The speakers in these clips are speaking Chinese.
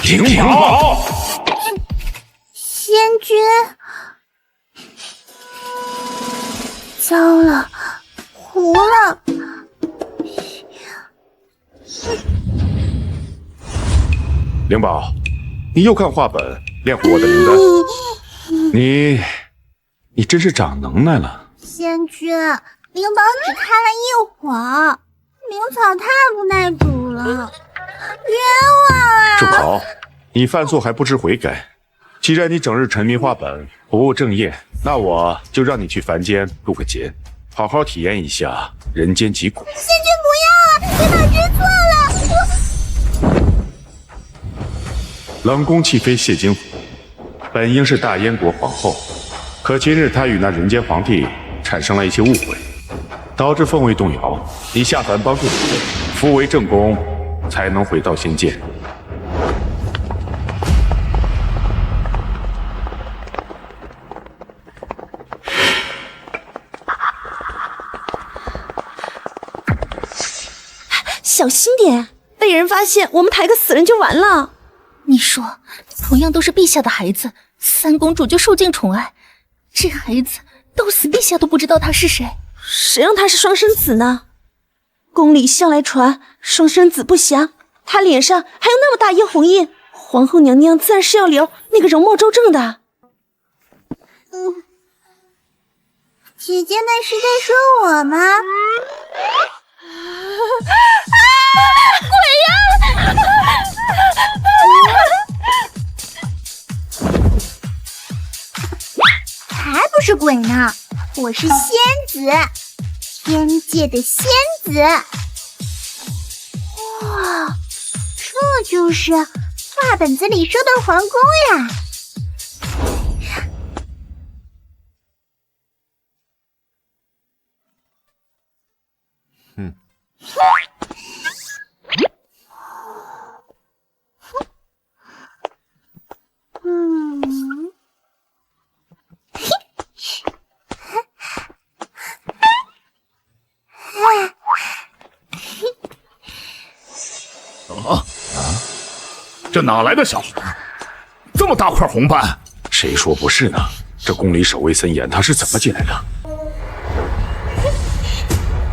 灵宝，仙君，糟了，糊了。灵宝，你又看画本，练糊我的灵丹。你真是长能耐了。仙君，灵宝只看了一会儿，灵草太不耐煮了，冤枉啊！住口！你犯错还不知悔改。既然你整日沉迷画本，不务正业，那我就让你去凡间渡个劫，好好体验一下人间疾苦。仙君不要啊！灵宝知错了，冷宫弃妃谢金虎，本应是大燕国皇后，可今日她与那人间皇帝产生了一些误会，导致凤位动摇。你下凡帮助她，扶为正宫，才能回到仙界。小心点，被人发现，我们抬个死人就完了。你说，同样都是陛下的孩子，三公主就受尽宠爱，这孩子到死陛下都不知道他是谁。谁让他是双生子呢？宫里向来传双生子不祥，他脸上还有那么大一红印，皇后娘娘自然是要留那个容貌周正的。姐姐那是在说我吗？鬼呀！才不是鬼呢，我是仙子，天界的仙子。哇，这就是画本子里说的皇宫呀！这哪来的小孩？这么大块红斑，谁说不是呢？这宫里守卫森严，他是怎么进来的？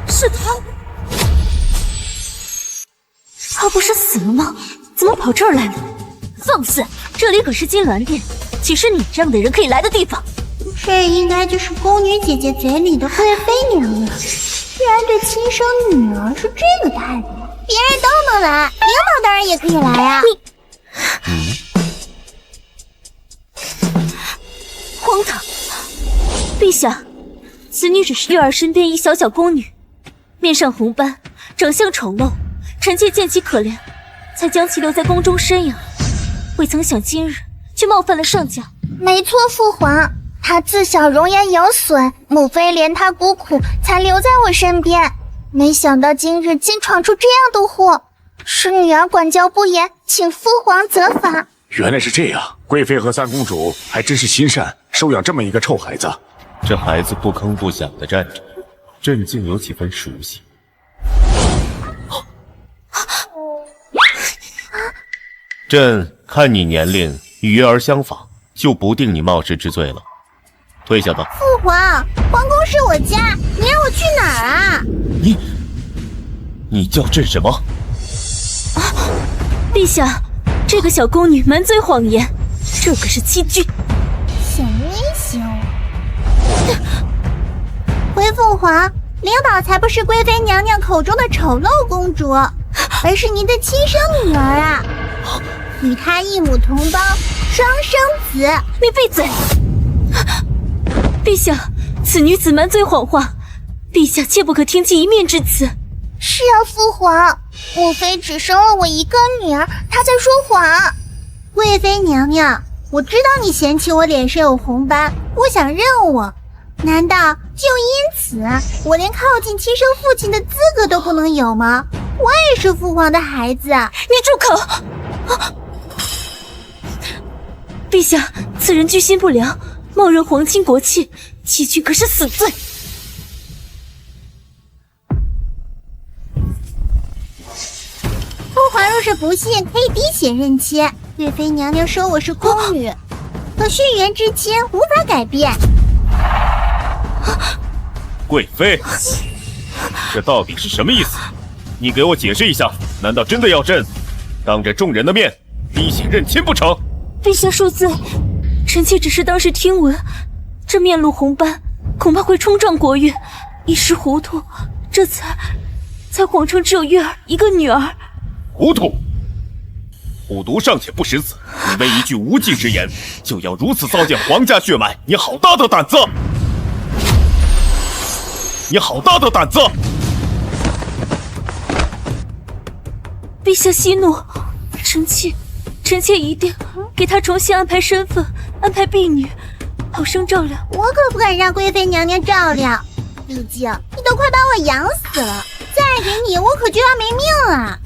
是他？他不是死了吗？怎么跑这儿来了？放肆！这里可是金銮殿，岂是你这样的人可以来的地方？这应该就是宫女姐姐嘴里的贵妃娘娘。居然对亲生女儿是这个态度，别人都能来，灵宝当然也可以来啊！荒唐！陛下，此女只是月儿身边一小小宫女，面上红斑，长相丑陋，臣妾见其可怜，才将其留在宫中生养。未曾想今日却冒犯了上家。没错，父皇，她自小容颜有损，母妃怜她孤苦，才留在我身边。没想到今日竟闯出这样的祸，是女儿管教不严，请父皇责罚。原来是这样，贵妃和三公主还真是心善，收养这么一个臭孩子。这孩子不吭不响的站着，朕竟有几分熟悉。朕看你年龄与月儿相仿，就不定你冒失之罪了。退下吧。父皇，皇宫是我家，你让我去哪儿啊？你叫朕什么？陛下，这个小宫女满嘴谎言，这可是欺君。小危险！回父皇，灵宝才不是贵妃娘娘口中的丑陋公主，而是您的亲生女儿啊！与她一母同胞，双生子。你闭嘴！陛下，此女子满嘴谎话，陛下切不可听其一面之词。是啊，父皇，母妃只生了我一个女儿，她在说谎。贵妃娘娘，我知道你嫌弃我脸上有红斑，不想认我，难道就因此我连靠近亲生父亲的资格都不能有吗？我也是父皇的孩子。你住口！陛下，此人居心不良，冒认皇亲国戚，欺君可是死罪。父皇若是不信，可以滴血认亲。贵妃娘娘说我是宫女，可血缘之亲无法改变。贵妃，这到底是什么意思？你给我解释一下，难道真的要朕当着众人的面滴血认亲不成？陛下恕罪，臣妾只是当时听闻这面露红斑，恐怕会冲撞国运，一时糊涂，这才谎称只有月儿一个女儿。糊涂！虎毒尚且不食子，你为一句无稽之言，就要如此糟践皇家血脉，你好大的胆子！你好大的胆子！陛下息怒，臣妾一定给她重新安排身份，安排婢女，好生照料。我可不敢让贵妃娘娘照料，毕竟你都快把我养死了，再给你我可就要没命了。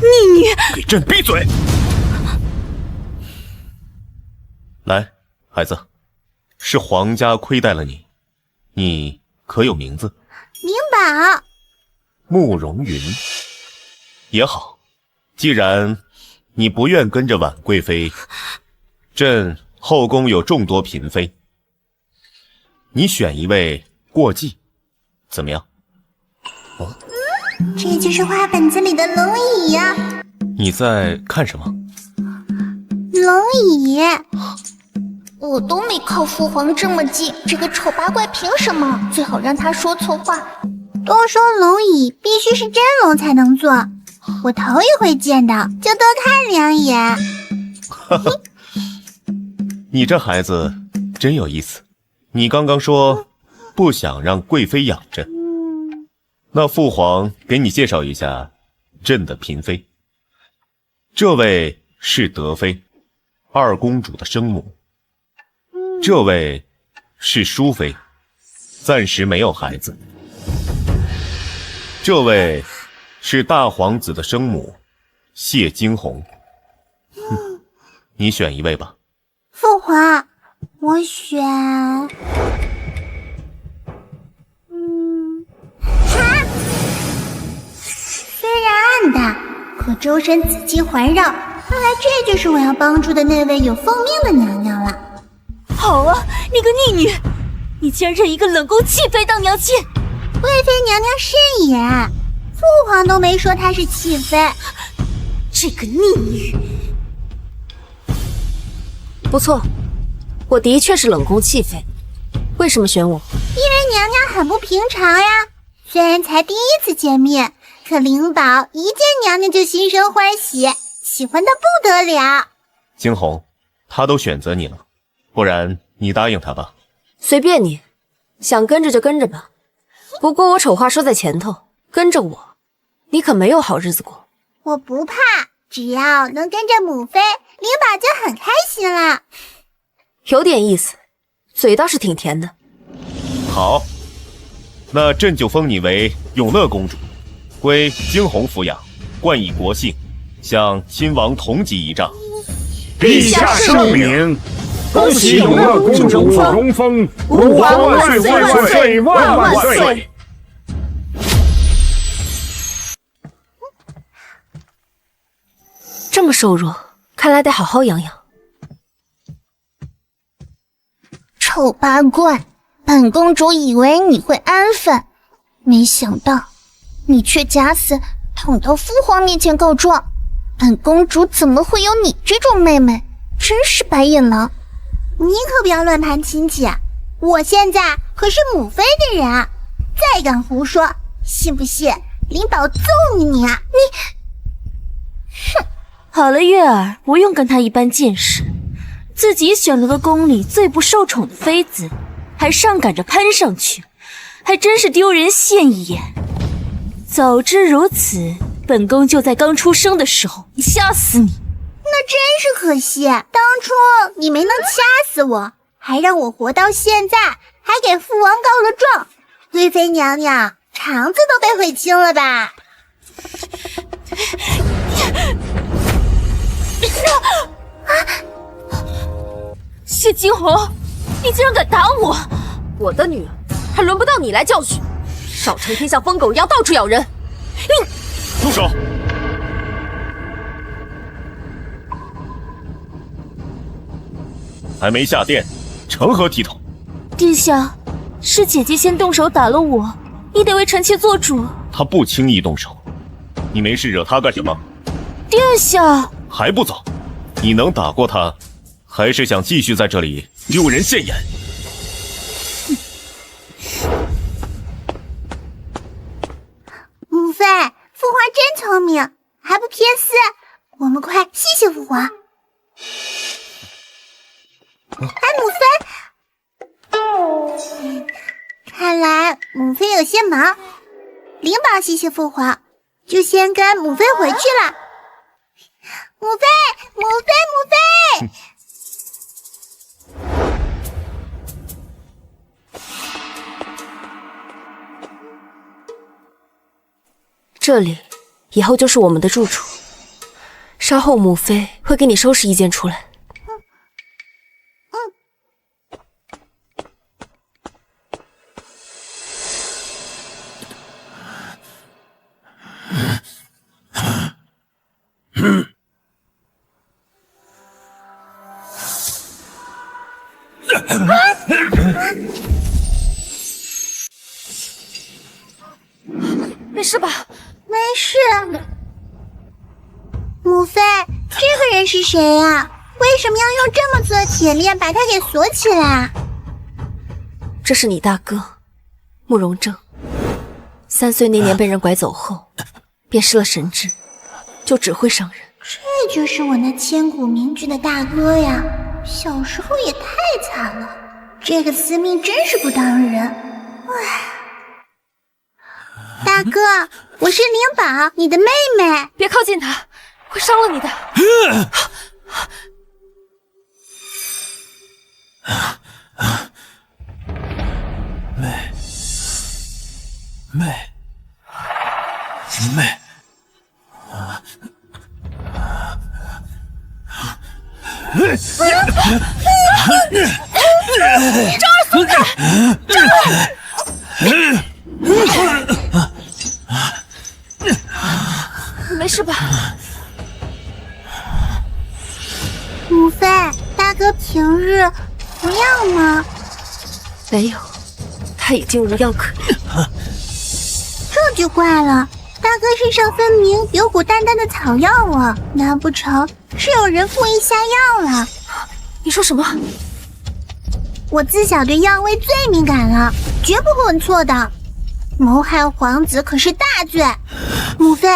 逆女，给朕闭嘴！来，孩子，是皇家亏待了你，你可有名字？明宝。慕容云。也好，既然你不愿跟着婉贵妃，朕后宫有众多嫔妃，你选一位过继，怎么样？这就是画本子里的龙椅呀。你在看什么？龙椅。我都没靠父皇这么近，这个丑八怪凭什么？最好让他说错话。都说龙椅必须是真龙才能坐，我头一回见到，就多看两眼。你这孩子真有意思。你刚刚说不想让贵妃养朕，那父皇给你介绍一下朕的嫔妃。这位是德妃，二公主的生母。这位是淑妃，暂时没有孩子。这位是大皇子的生母，谢惊鸿。你选一位吧。父皇，我选……虽然暗淡，可周身紫气环绕，看来这就是我要帮助的那位有奉命的娘娘了。好啊，你个逆女，你竟然认一个冷宫弃妃当娘亲！贵妃娘娘慎言，父皇都没说她是弃妃。这个逆女，不错，我的确是冷宫弃妃。为什么选我？因为娘娘很不平常呀。虽然才第一次见面，可灵宝一见娘娘就心生欢喜，喜欢得不得了。惊鸿，他都选择你了，不然你答应他吧。随便你，想跟着就跟着吧。不过我丑话说在前头，跟着我，你可没有好日子过。我不怕，只要能跟着母妃，灵宝就很开心了。有点意思，嘴倒是挺甜的。好，那朕就封你为永乐公主，归惊鸿抚养，冠以国姓，向亲王同级一丈。陛下圣明，恭喜永乐公主荣封，吾皇万岁万岁万万岁！这么瘦弱，看来得好好养养。丑八怪，本公主以为你会安分，没想到你却假死捅到父皇面前告状。本公主怎么会有你这种妹妹？真是白眼狼！你可不要乱攀亲戚，我现在可是母妃的人，再敢胡说，信不信灵宝揍你啊！哼！好了，月儿，不用跟他一般见识，自己选了个宫里最不受宠的妃子，还上赶着攀上去，还真是丢人现眼。早知如此，本宫就在刚出生的时候掐死你。那真是可惜，当初你没能掐死我，还让我活到现在，还给父王告了状。贵妃娘娘，肠子都被悔青了吧？谢惊鸿，你竟然敢打我！我的女儿，还轮不到你来教训，少成天像疯狗一样到处咬人。住手！还没下殿，成何体统？殿下，是姐姐先动手打了我，你得为臣妾做主。他不轻易动手，你没事惹他干什么？殿下还不走？你能打过他，还是想继续在这里丢人现眼？母妃，父皇真聪明，还不撇死。我们快谢谢父皇。哎，母妃，看来母妃有些忙，灵宝谢谢父皇，就先跟母妃回去了。母妃，母妃，母妃！这里以后就是我们的住处，稍后母妃会给你收拾一间出来。没事吧？没事。母妃，这个人是谁呀？为什么要用这么粗的铁链把他给锁起来？这是你大哥慕容正，3岁那年被人拐走后，便失了神智，就只会伤人。这就是我那千古名句的大哥呀！小时候也太惨了，这个司命真是不当人。唉，大哥，我是灵宝，你的妹妹。别靠近他，会伤了你的。妹，张儿松开！张儿！没事吧？母妃，大哥平日无恙吗？没有，他已经无药可医。这就怪了，大哥身上分明有股淡淡的草药味，难不成是有人故意下药了？你说什么？我自小对药味最敏感了，绝不会问错的。谋害皇子可是大罪。母妃，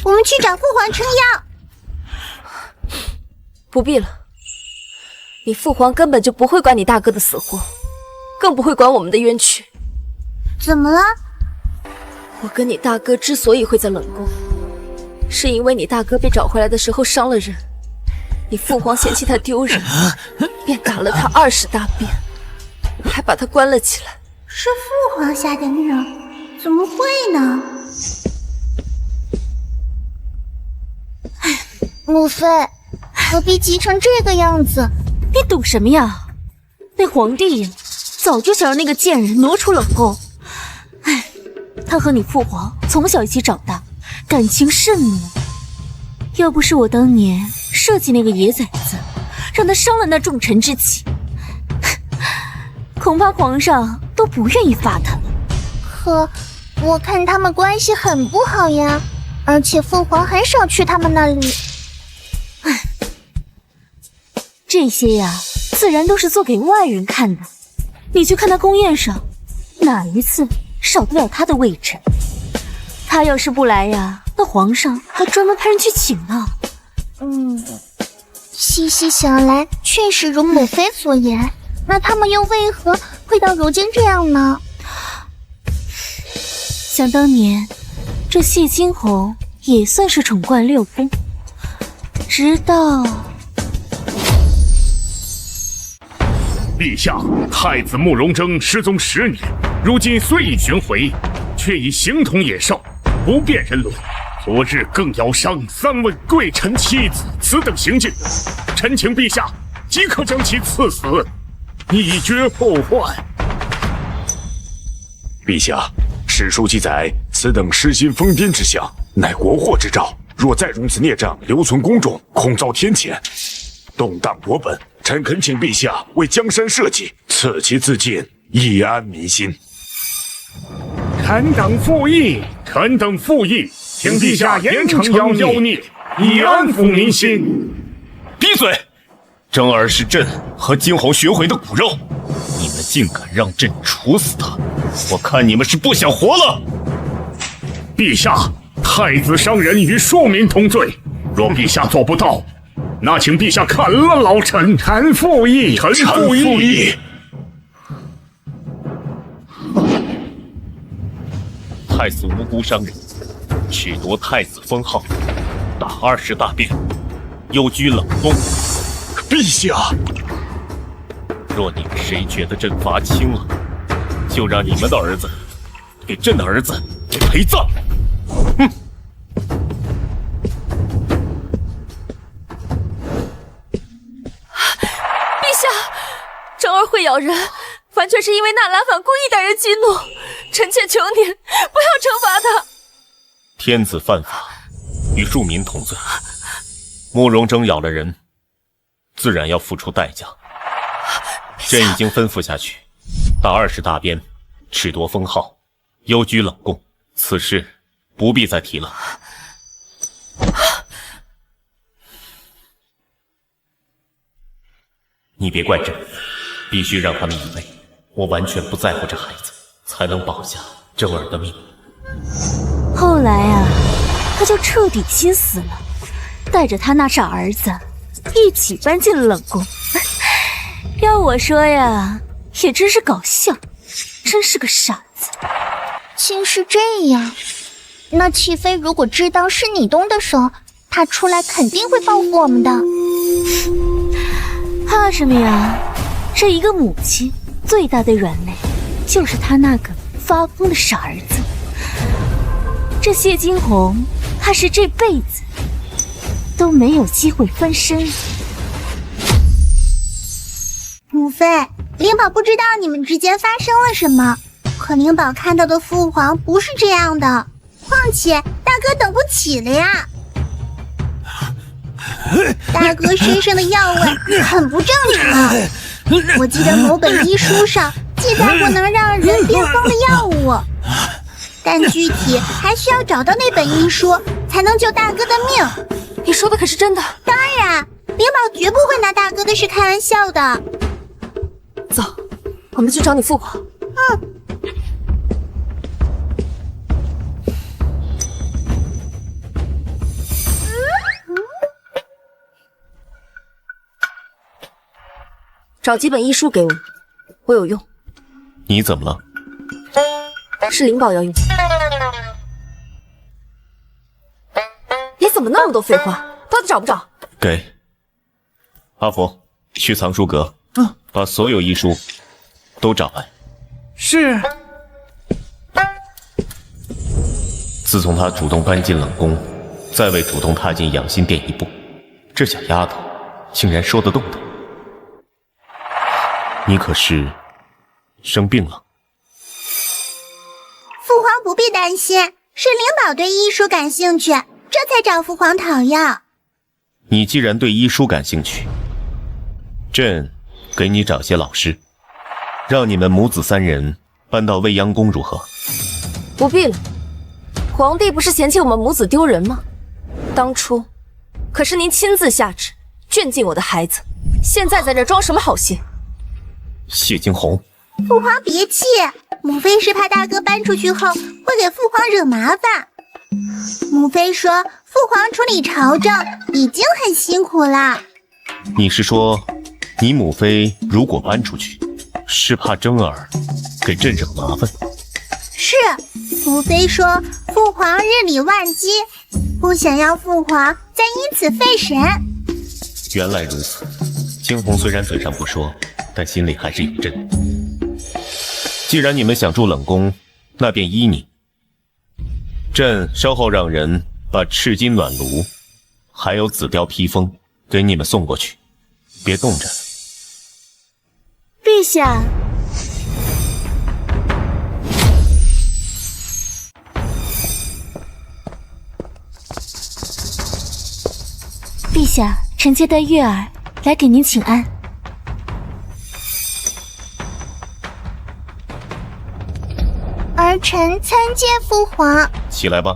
我们去找父皇称药。不必了，你父皇根本就不会管你大哥的死活，更不会管我们的冤屈。怎么了？我跟你大哥之所以会在冷宫，是因为你大哥被找回来的时候伤了人，你父皇嫌弃他丢人，便打了他20大鞭，还把他关了起来。是父皇下的命，怎么会呢？母妃，何必急成这个样子？你懂什么呀？那皇帝呀，早就想让那个贱人挪出冷宫。哎，他和你父皇从小一起长大，感情甚浓。要不是我当年设计那个野崽子，让他伤了那重臣之气，恐怕皇上都不愿意发他了。可我看他们关系很不好呀，而且父皇很少去他们那里。唉，这些呀，自然都是做给外人看的。你去看他宫宴上，哪一次少得了他的位置？他要是不来呀，那皇上还专门派人去请呢。细细想来，确实如母妃所言。那他们又为何会到如今这样呢？想当年，这谢金红也算是宠冠6宫，直到陛下，太子慕容征失踪10年，如今虽已寻回，却已形同野兽，不辨人伦。昨日更邀伤3位贵臣妻子，此等行径，臣请陛下即刻将其赐死，以绝后患。陛下，史书记载，此等失心疯癫之相，乃国祸之兆。若再容此孽障留存宫中，恐遭天谴，动荡国本，臣恳请陛下为江山社稷，赐其自尽，以安民心。臣等附议，请陛下严惩妖孽，以安抚民心。闭嘴！征儿是朕和惊鸿寻回的骨肉，你们竟敢让朕处死他，我看你们是不想活了！陛下，太子伤人与庶民同罪，若陛下做不到，那请陛下砍了老臣。臣附议。太子无辜伤人，褫夺太子封号，打20大便，幽居冷宫。陛下，若你们谁觉得朕罚轻了，就让你们的儿子给朕的儿子陪葬。哼！陛下，征儿会咬人，完全是因为纳兰反故意带人激怒。臣妾求您不要惩罚他。天子犯法，与庶民同罪。慕容征咬了人，自然要付出代价。朕已经吩咐下去，打20大鞭，褫夺封号，幽居冷宫。此事不必再提了。你别怪朕，必须让他们以为我完全不在乎这孩子，才能保下征儿的命。后来啊，他就彻底心死了，带着他那傻儿子一起搬进了冷宫。要我说呀，也真是搞笑，真是个傻子。竟是这样，那齐妃如果知道是你动的手，她出来肯定会报复我们的。怕什么呀？这一个母亲最大的软肋就是她那个发疯的傻儿子。这谢惊鸿怕是这辈子都没有机会翻身了。母妃，灵宝不知道你们之间发生了什么，可灵宝看到的父皇不是这样的，况且大哥等不起了呀。大哥身上的药味很不正常，我记得某本医书上记载过能让人变疯的药物，但具体还需要找到那本医书才能救大哥的命。你说的可是真的？当然，灵宝绝不会拿大哥的事开玩笑的。走，我们去找你父皇。找几本医书给我，我有用。你怎么了？是灵宝要用。你怎么那么多废话？到底找不找？给。阿福，去藏书阁，把所有医书都找来。是。自从他主动搬进冷宫，再未主动踏进养心殿一步，这小丫头竟然说得动的。你可是生病了？父皇不必担心，是灵宝对医书感兴趣，这才找父皇讨药。你既然对医书感兴趣，朕给你找些老师，让你们母子3人搬到未央宫如何？不必了，皇帝不是嫌弃我们母子丢人吗？当初可是您亲自下旨圈禁我的孩子，现在在这装什么好心？谢惊鸿，父皇别气，母妃是怕大哥搬出去后会给父皇惹麻烦。母妃说父皇处理朝政已经很辛苦了。你是说你母妃如果搬出去，是怕征儿给朕惹麻烦？是，母妃说父皇日理万机，不想要父皇再因此费神。原来如此，惊鸿虽然嘴上不说，但心里还是有朕。既然你们想住冷宫，那便依你。朕稍后让人把赤金暖炉还有紫貂披风给你们送过去，别冻着。陛下，陛下，臣妾带月儿来给您请安。儿臣参见父皇。起来吧。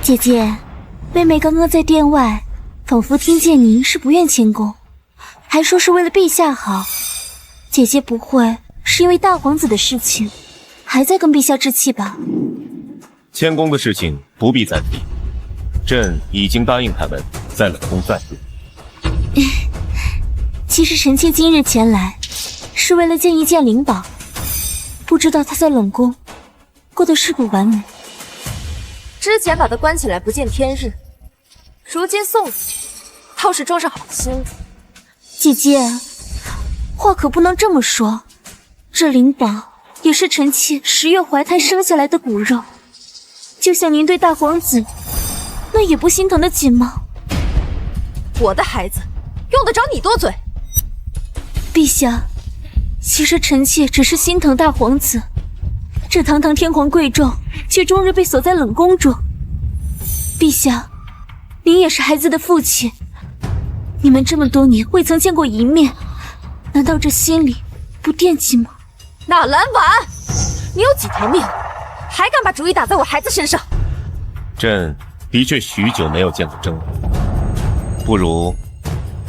姐姐，妹妹刚刚在殿外，仿佛听见您是不愿迁宫，还说是为了陛下好。姐姐不会是因为大皇子的事情，还在跟陛下置气吧？迁宫的事情不必再提，朕已经答应他们在冷宫暂住。其实臣妾今日前来，是为了见一见灵宝，不知道他在冷宫过得是否完美。之前把他关起来不见天日，如今送出去，倒是装上好心了。姐姐，话可不能这么说，这灵宝也是臣妾10月怀胎生下来的骨肉，就像您对大皇子，那也不心疼得紧吗？我的孩子，用得着你多嘴？陛下，其实臣妾只是心疼大皇子，这堂堂天皇贵胄，却终日被锁在冷宫中。陛下，您也是孩子的父亲，你们这么多年未曾见过一面，难道这心里不惦记吗？纳兰婉，你有几条命，还敢把主意打在我孩子身上？朕的确许久没有见过征儿，不如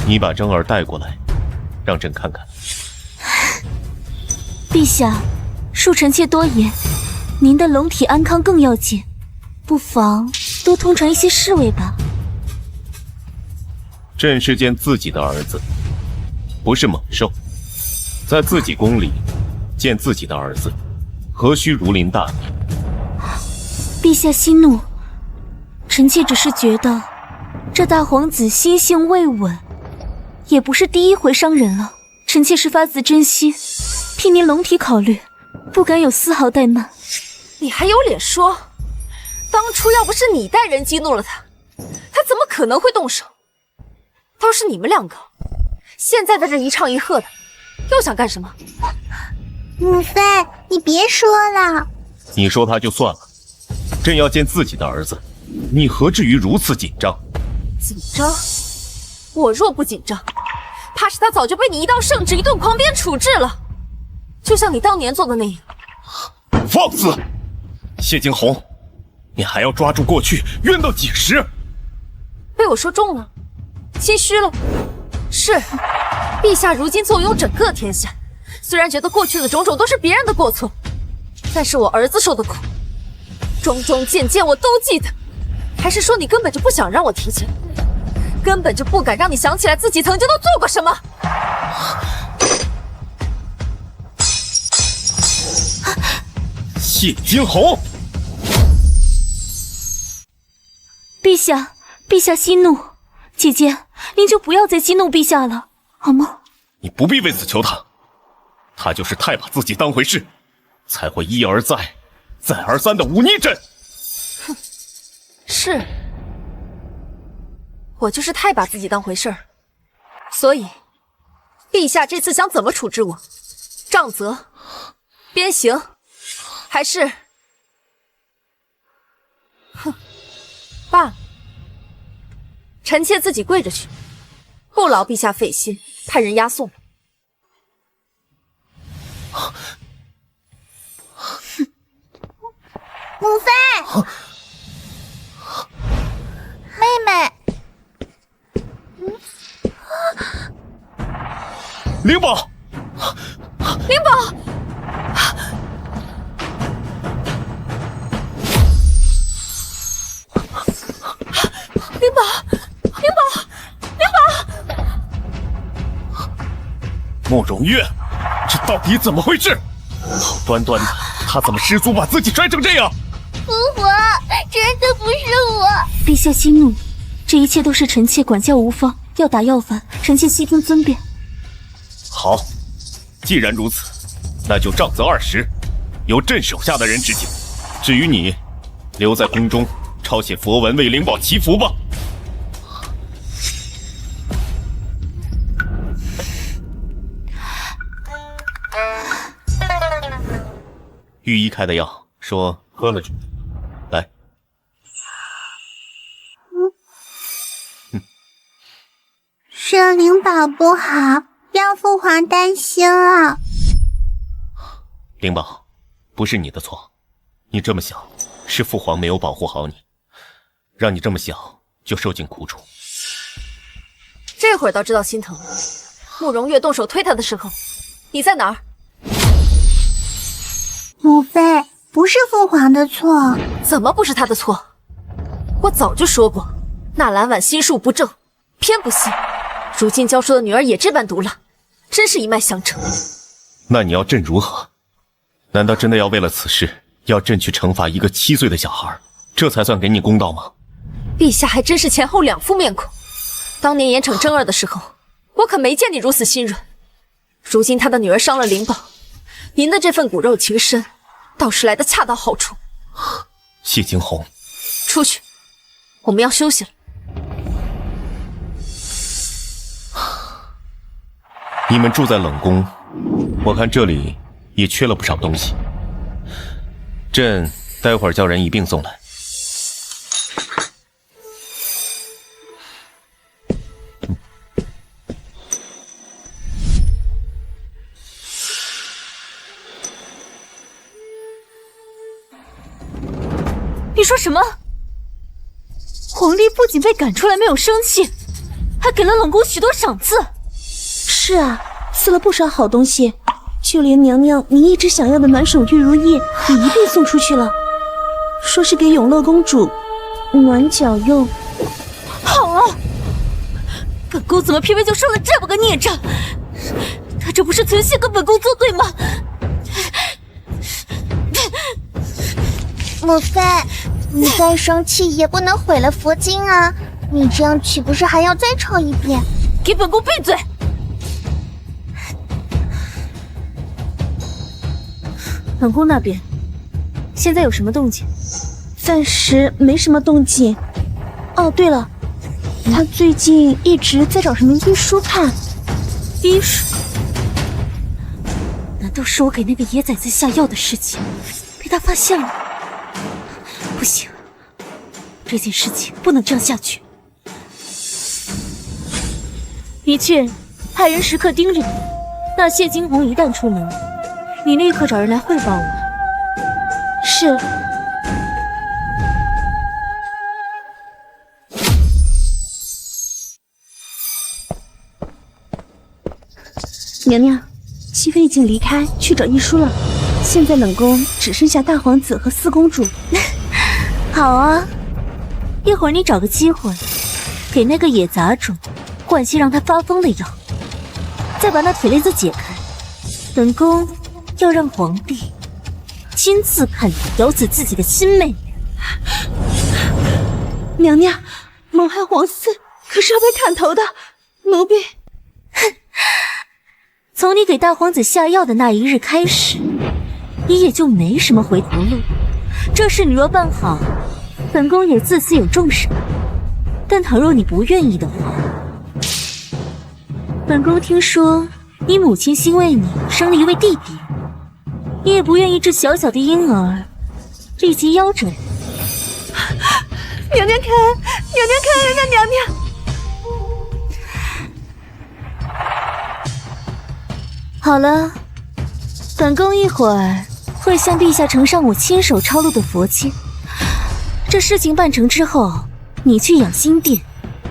你把征儿带过来，让朕看看。陛下，恕臣妾多言，您的龙体安康更要紧，不妨多通传一些侍卫吧。朕是见自己的儿子，不是猛兽，在自己宫里见自己的儿子，何须如临大敌？陛下息怒，臣妾只是觉得这大皇子心性未稳，也不是第一回伤人了。臣妾是发自真心替您龙体考虑，不敢有丝毫怠慢。你还有脸说？当初要不是你带人激怒了他，他怎么可能会动手？倒是你们两个，现在在这一唱一和的，又想干什么？母妃，你别说了。你说他就算了，朕要见自己的儿子，你何至于如此紧张？紧张？我若不紧张，怕是他早就被你一道圣旨一顿狂鞭处置了，就像你当年做的那样。放肆！谢惊鸿，你还要抓住过去，冤到几时？被我说中了，心虚了。是，陛下如今坐拥整个天下，虽然觉得过去的种种都是别人的过错，但是我儿子受的苦，种种件件我都记得。还是说你根本就不想让我提起来，根本就不敢让你想起来自己曾经都做过什么？谢惊鸿，陛下，陛下息怒，姐姐，您就不要再激怒陛下了，好吗？你不必为此求他，他就是太把自己当回事，才会一而再、再而三的忤逆朕。哼，是，我就是太把自己当回事儿，所以，陛下这次想怎么处置我？杖责、鞭刑，还是……哼，罢了，臣妾自己跪着去，不劳陛下费心，派人押送。母妃，妹妹，灵宝，灵宝，灵宝，灵宝，灵宝！慕容月，这到底怎么回事？好端端的，他怎么失足把自己摔成这样？父皇，真的不是我。陛下息怒，这一切都是臣妾管教无方，要打要罚，臣妾悉听尊便。好，既然如此，那就杖责20，由朕手下的人执行。至于你，留在宫中抄写佛文为灵宝祈福吧。御医开的药，说喝了就来。这灵宝不好，让父皇皇担心了。灵宝，不是你的错，你这么小，是父皇没有保护好你，让你这么小就受尽苦楚。这会儿倒知道心疼了。慕容月动手推他的时候，你在哪儿？母妃，不是父皇的错。怎么不是他的错？我早就说过，纳兰婉心术不正，偏不信。如今教授的女儿也这般毒辣，真是一脉相承。那你要朕如何？难道真的要为了此事，要朕去惩罚一个7岁的小孩，这才算给你公道吗？陛下还真是前后两副面孔。当年严惩真儿的时候，我可没见你如此心软。如今他的女儿伤了灵宝，您的这份骨肉情深，倒是来得恰到好处。谢惊鸿，出去，我们要休息了。你们住在冷宫，我看这里也缺了不少东西。朕待会儿叫人一并送来。你说什么？皇帝不仅被赶出来没有生气，还给了冷宫许多赏赐。是啊，赐了不少好东西，就连娘娘你一直想要的暖手玉如意也一并送出去了，说是给永乐公主暖脚用。好啊，本宫怎么偏偏就生了这么个孽障？他这不是存心跟本宫作对吗？母妃，你再生气也不能毁了佛经啊！你这样岂不是还要再吵一遍？给本宫闭嘴！本宫那边现在有什么动静？暂时没什么动静。哦，对了，他最近一直在找什么医书看。医书？难道是我给那个野崽子下药的事情被他发现了？不行，这件事情不能这样下去。你去派人时刻盯着你，那谢惊鸿一旦出门，你立刻找人来汇报我。是。娘娘，熹妃已经离开去找医书了，现在冷宫只剩下大皇子和四公主。好啊，一会儿你找个机会，给那个野杂种灌些让他发疯的药，再把那腿链子解开。本宫要让皇帝亲自看你咬死自己的亲妹妹。娘娘，蒙害皇嗣可是要被砍头的，奴婢。从你给大皇子下药的那一日开始，你也就没什么回头路。这事你若办好，本宫也自此有重赏。但倘若你不愿意的话，本宫听说你母亲新为你生了一位弟弟，你也不愿意这小小的婴儿立即夭折。娘娘看，娘娘看，娘娘。好了，本宫一会儿会向陛下呈上我亲手抄录的佛经。这事情办成之后，你去养心殿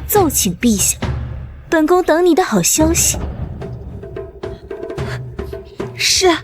奏请陛下，本宫等你的好消息。是。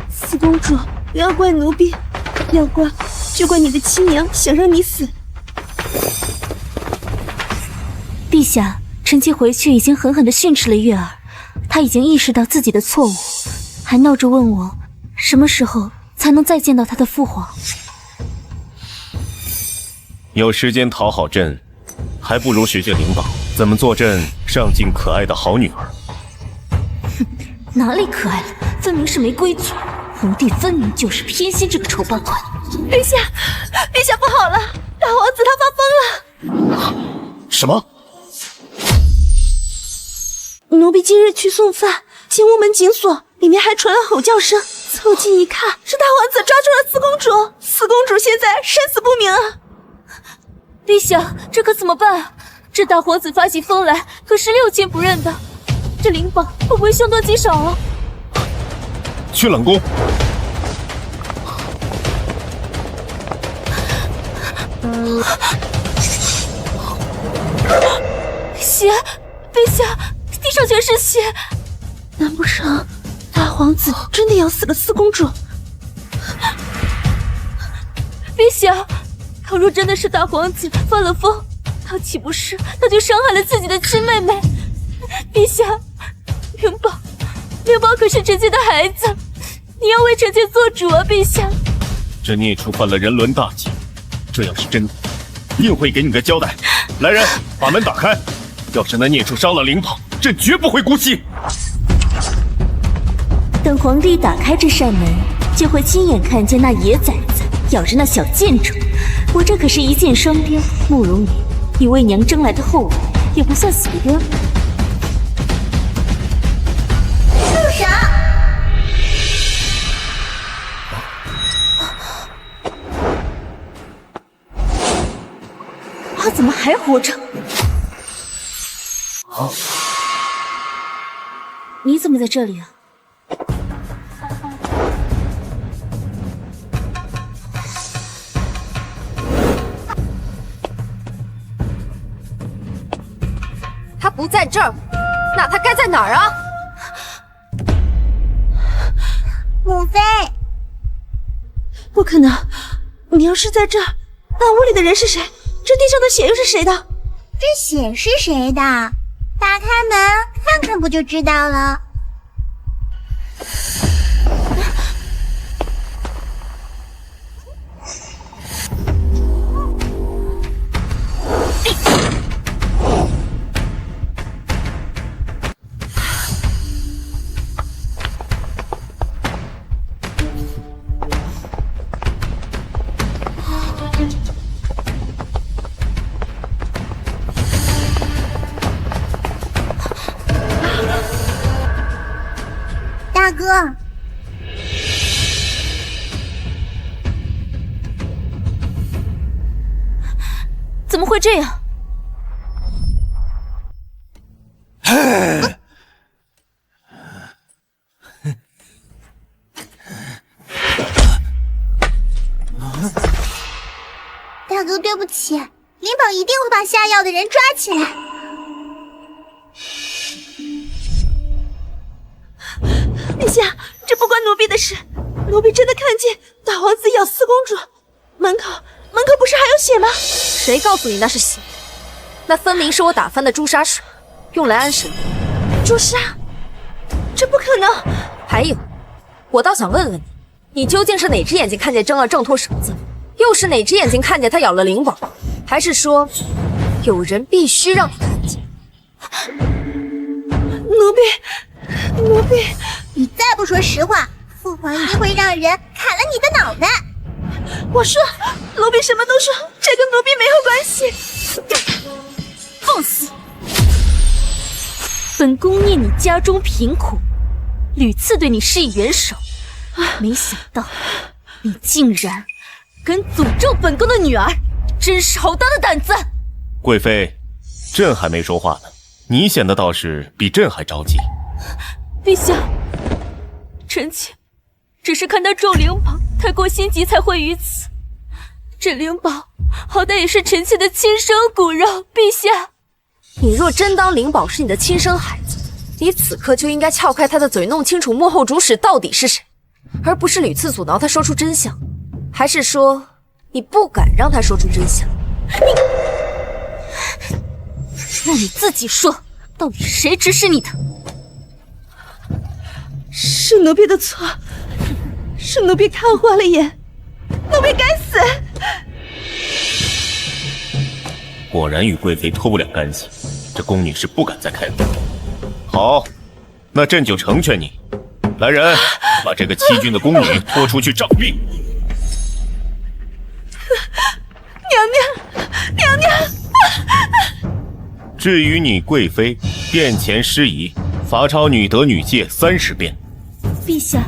四公主，不要怪奴婢，要怪就怪你的亲娘想让你死。陛下，臣妾回去已经狠狠地训斥了月儿，她已经意识到自己的错误，还闹着问我什么时候才能再见到他的父皇。有时间讨好朕，还不如学学灵宝，怎么做朕上进可爱的好女儿。哼，哪里可爱了，分明是没规矩。皇帝分明就是偏心这个丑八怪。陛下，陛下不好了，大皇子他发疯了。什么？奴婢今日去送饭，见屋门紧锁，里面还传来吼叫声。凑近一看，是大皇子抓住了四公主，四公主现在生死不明啊！陛下，这可怎么办啊？这大皇子发起疯来可是6000不认的，这灵宝会不会凶多吉少啊？去冷宫。血，陛下，地上全是血。难不成大皇子真的要死了四公主？陛下，倘若真的是大皇子发了疯，他岂不是他就伤害了自己的亲妹妹？陛下，灵宝可是臣妾的孩子，你要为臣妾做主啊，陛下！这孽畜犯了人伦大忌，这要是真的，定会给你个交代。来人，把门打开！要是那孽畜伤了灵宝，朕绝不会姑息。等皇帝打开这扇门，就会亲眼看见那野崽子咬着那小贱种。我这可是一箭双雕，慕容羽，你为娘争来的后人，也不算死得冤。住手！他怎么还活着？你怎么在这里啊？他不在这儿，那他该在哪儿啊？母妃，不可能！你要是在这儿，那屋里的人是谁？这地上的血又是谁的？这血是谁的？打开门看看不就知道了。大哥，怎么会这样？大哥，对不起，灵宝一定会把下药的人抓起来。陛下，这不关奴婢的事，奴婢真的看见大皇子咬四公主，门口不是还有血吗？谁告诉你那是血？那分明是我打翻的朱砂水，用来安神的。朱砂？这不可能！还有，我倒想问问你，你究竟是哪只眼睛看见真儿挣脱绳子，又是哪只眼睛看见他咬了灵宝？还是说，有人必须让你看见？奴婢，你再不说实话，父皇一定会让人砍了你的脑袋。我说，奴婢什么都说，这跟奴婢没有关系。放肆！本宫念你家中贫苦，屡次对你施以援手，没想到你竟然敢诅咒本宫的女儿，真是好大的胆子！贵妃，朕还没说话呢，你显得倒是比朕还着急。陛下，臣妾只是看他咒灵宝太过心急才会于此。这灵宝好歹也是臣妾的亲生骨肉，陛下。你若真当灵宝是你的亲生孩子，你此刻就应该撬开他的嘴，弄清楚幕后主使到底是谁，而不是屡次阻挠他说出真相。还是说，你不敢让他说出真相？那你自己说，到底谁指使你的？是奴婢的错，是奴婢看花了眼，奴婢该死。果然与贵妃脱不了干系，这宫女是不敢再开口。好，那朕就成全你。来人，把这个欺君的宫女拖出去杖毙。娘娘。至于你贵妃，殿前失仪，罚抄女德女戒30遍。陛下。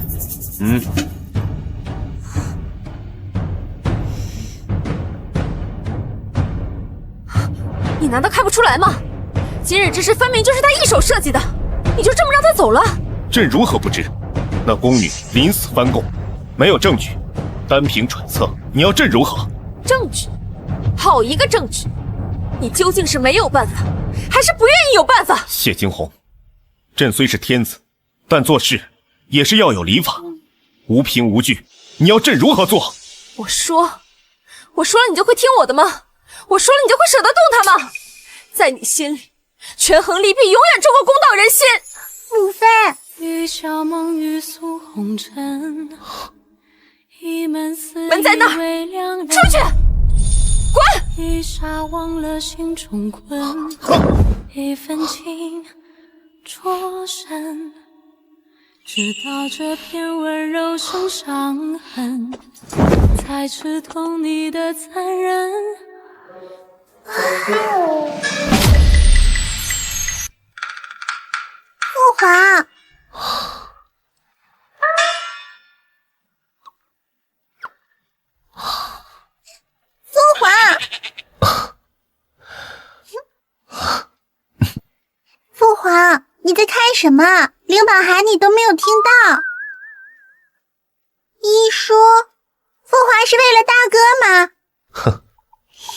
你难道看不出来吗？今日之事分明就是他一手设计的，你就这么让他走了？朕如何不知？那宫女临死翻供，没有证据，单凭揣测，你要朕如何？证据？好一个证据！你究竟是没有办法，还是不愿意有办法？谢惊鸿，朕虽是天子，但做事也是要有礼法，无凭无据，你要朕如何做？我说了你就会听我的吗？我说了你就会舍得动他吗？在你心里，权衡利弊永远重过公道人心。母妃，门在那儿，出去！滚！一霎忘了心中困，一份情灼身，直到这片温柔生伤痕，才吃透你的残忍。父皇，父皇，父皇，你在看什么？灵宝喊你都没有听到。一说，父皇是为了大哥吗？哼，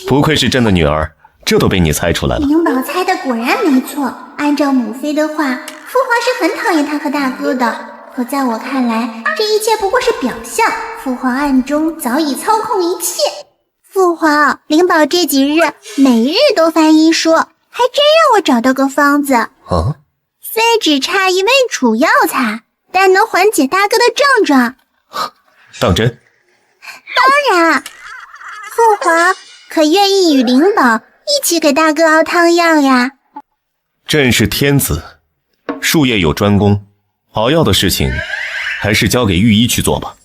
不愧是朕的女儿，这都被你猜出来了。灵宝猜的果然没错，按照母妃的话，父皇是很讨厌他和大哥的。可在我看来，这一切不过是表象，父皇暗中早已操控一切。父皇，灵宝这几日每日都翻医书，还真让我找到个方子。啊？虽只差一味楚药材，但能缓解大哥的症状。当真？当然。父皇可愿意与灵宝一起给大哥熬汤药呀？朕是天子，术业有专攻，熬药的事情还是交给御医去做吧。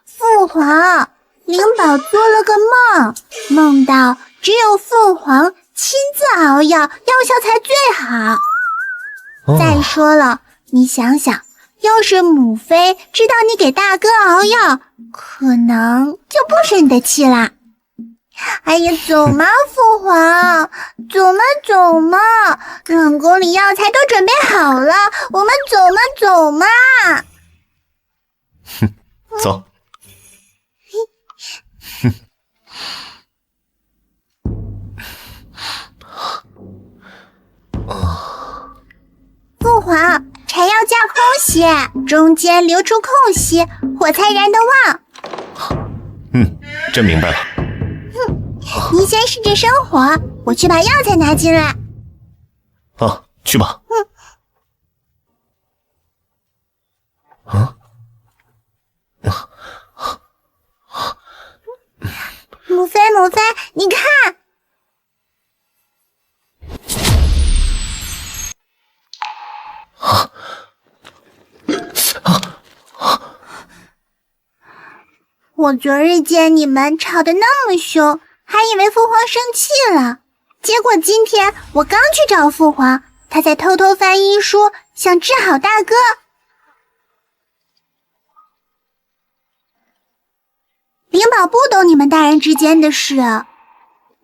父皇，灵宝做了个梦，梦到只有父皇亲自熬药，药效才最好。再说了，你想想，要是母妃知道你给大哥熬药，可能就不生你的气啦。哎呀，走嘛，父皇，走嘛，冷宫里药材都准备好了，我们走嘛。哼，走。父皇，柴要架空些，中间留出空隙，火才燃得旺。朕明白了。您先试着生火，我去把药材拿进来。啊，去吧。母妃，你看。我昨日见你们吵得那么凶，还以为父皇生气了，结果今天我刚去找父皇，他在偷偷翻医书，想治好大哥。灵宝不懂你们大人之间的事，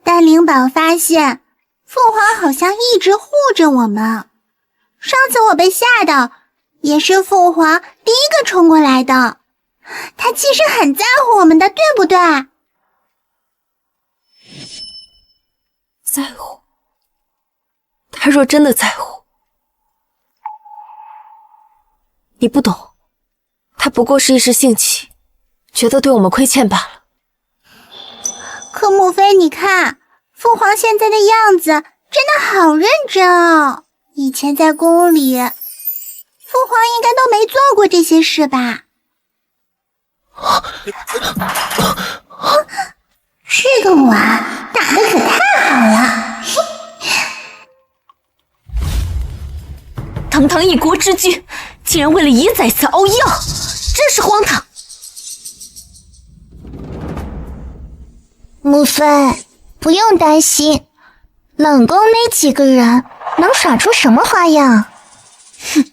但灵宝发现父皇好像一直护着我们。上次我被吓到，也是父皇第一个冲过来的。他其实很在乎我们的，对不对？在乎。他若真的在乎，你不懂，他不过是一时兴起，觉得对我们亏欠罢了。可母妃，你看，父皇现在的样子真的好认真哦。以前在宫里，父皇应该都没做过这些事吧？这个碗打得可太好了！堂堂一国之君，竟然为了一崽子熬药，真是荒唐！母妃，不用担心，冷宫那几个人能耍出什么花样？哼，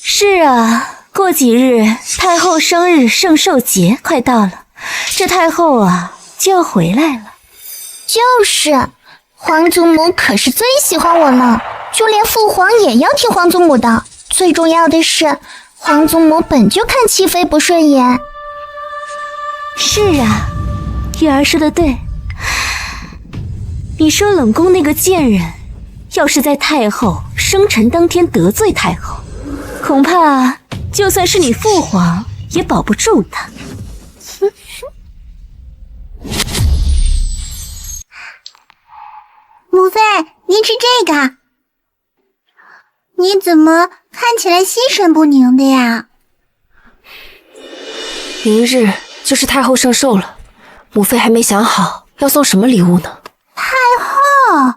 是啊，过几日太后生日圣寿节快到了，这太后啊就要回来了。就是，皇祖母可是最喜欢我了，就连父皇也要听皇祖母的。最重要的是，皇祖母本就看齐妃不顺眼。是啊，月儿说的对。你说冷宫那个贱人，要是在太后生辰当天得罪太后，恐怕就算是你父皇也保不住他。母妃，您吃这个？你怎么看起来心神不宁的呀？明日就是太后圣寿了，母妃还没想好要送什么礼物呢。太后，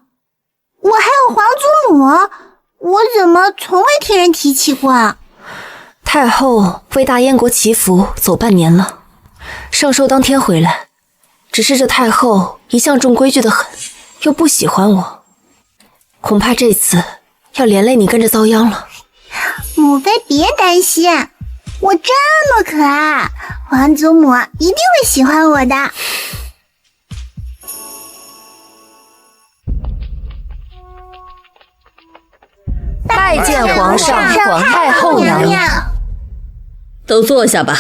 我还有皇祖母，我怎么从未听人提起过？太后为大燕国祈福走半年了，圣寿当天回来，只是这太后一向重规矩的很，又不喜欢我，恐怕这次要连累你跟着遭殃了。母妃别担心，我这么可爱，皇祖母一定会喜欢我的。拜见皇上、太后娘娘。都坐下吧。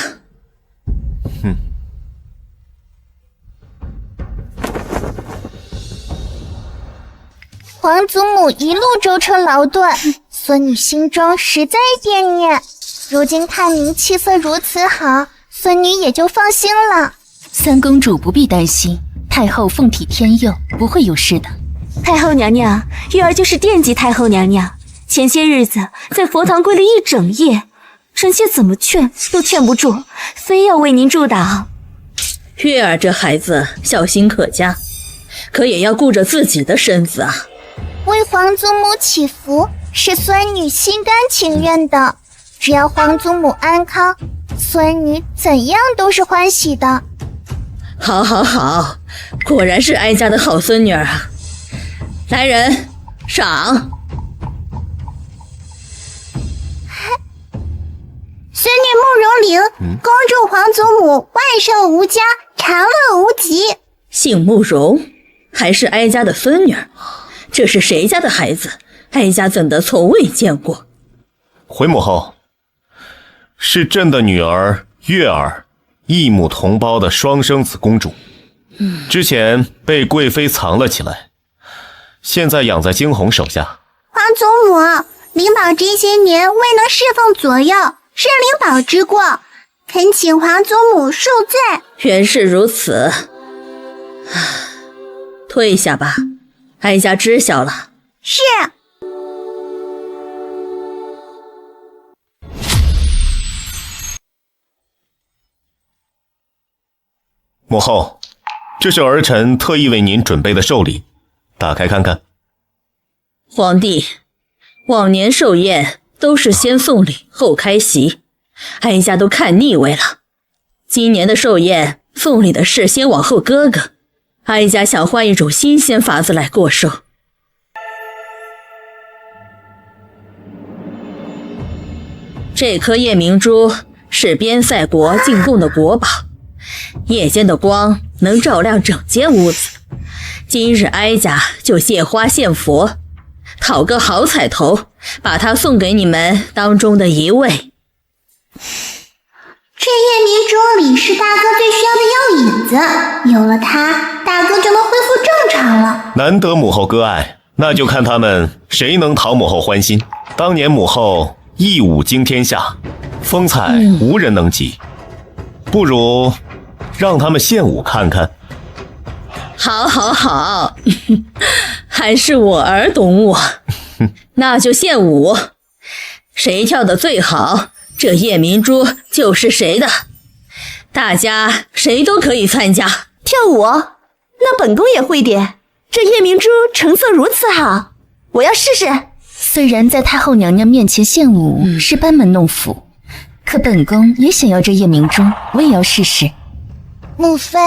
皇祖母一路舟车劳顿，孙女心中实在惦念。如今看您气色如此好，孙女也就放心了。三公主不必担心，太后凤体天佑，不会有事的。太后娘娘，月儿就是惦记太后娘娘。前些日子在佛堂跪了一整夜，臣妾怎么劝都劝不住，非要为您祝祷。月儿这孩子小心可嘉，可也要顾着自己的身子啊。为皇祖母祈福是孙女心甘情愿的，只要皇祖母安康，孙女怎样都是欢喜的。好好好，果然是哀家的好孙女儿啊！来人，赏！孙女慕容玲，恭祝皇祖母万寿无疆，长乐无极。姓慕容，还是哀家的孙女儿，这是谁家的孩子？哀家怎的从未见过？回母后，是朕的女儿月儿，异母同胞的双生子公主。之前被贵妃藏了起来，现在养在惊鸿手下。皇祖母，灵宝这些年未能侍奉左右，是灵宝之过，恳请皇祖母恕罪。原是如此，退下吧，哀家知晓了。是。母后，这是儿臣特意为您准备的寿礼，打开看看。皇帝，往年寿宴都是先送礼后开席，哀家都看腻味了。今年的寿宴送礼的事先往后搁搁，哀家想换一种新鲜法子来过寿。这颗夜明珠是边塞国进贡的国宝，夜间的光能照亮整间屋子。今日哀家就借花献佛，讨个好彩头，把它送给你们当中的一位。这夜明珠里是大哥最需要的药引子，有了它，大哥就能恢复正常了。难得母后割爱，那就看他们谁能讨母后欢心。当年母后一武惊天下，风采无人能及，不如让他们献舞看看。好好好，还是我儿懂我，那就献舞。谁跳得最好，这夜明珠就是谁的。大家谁都可以参加。跳舞？那本宫也会点。这夜明珠成色如此好，我要试试。虽然在太后娘娘面前献舞是班门弄斧，可本宫也想要这夜明珠，我也要试试。母妃，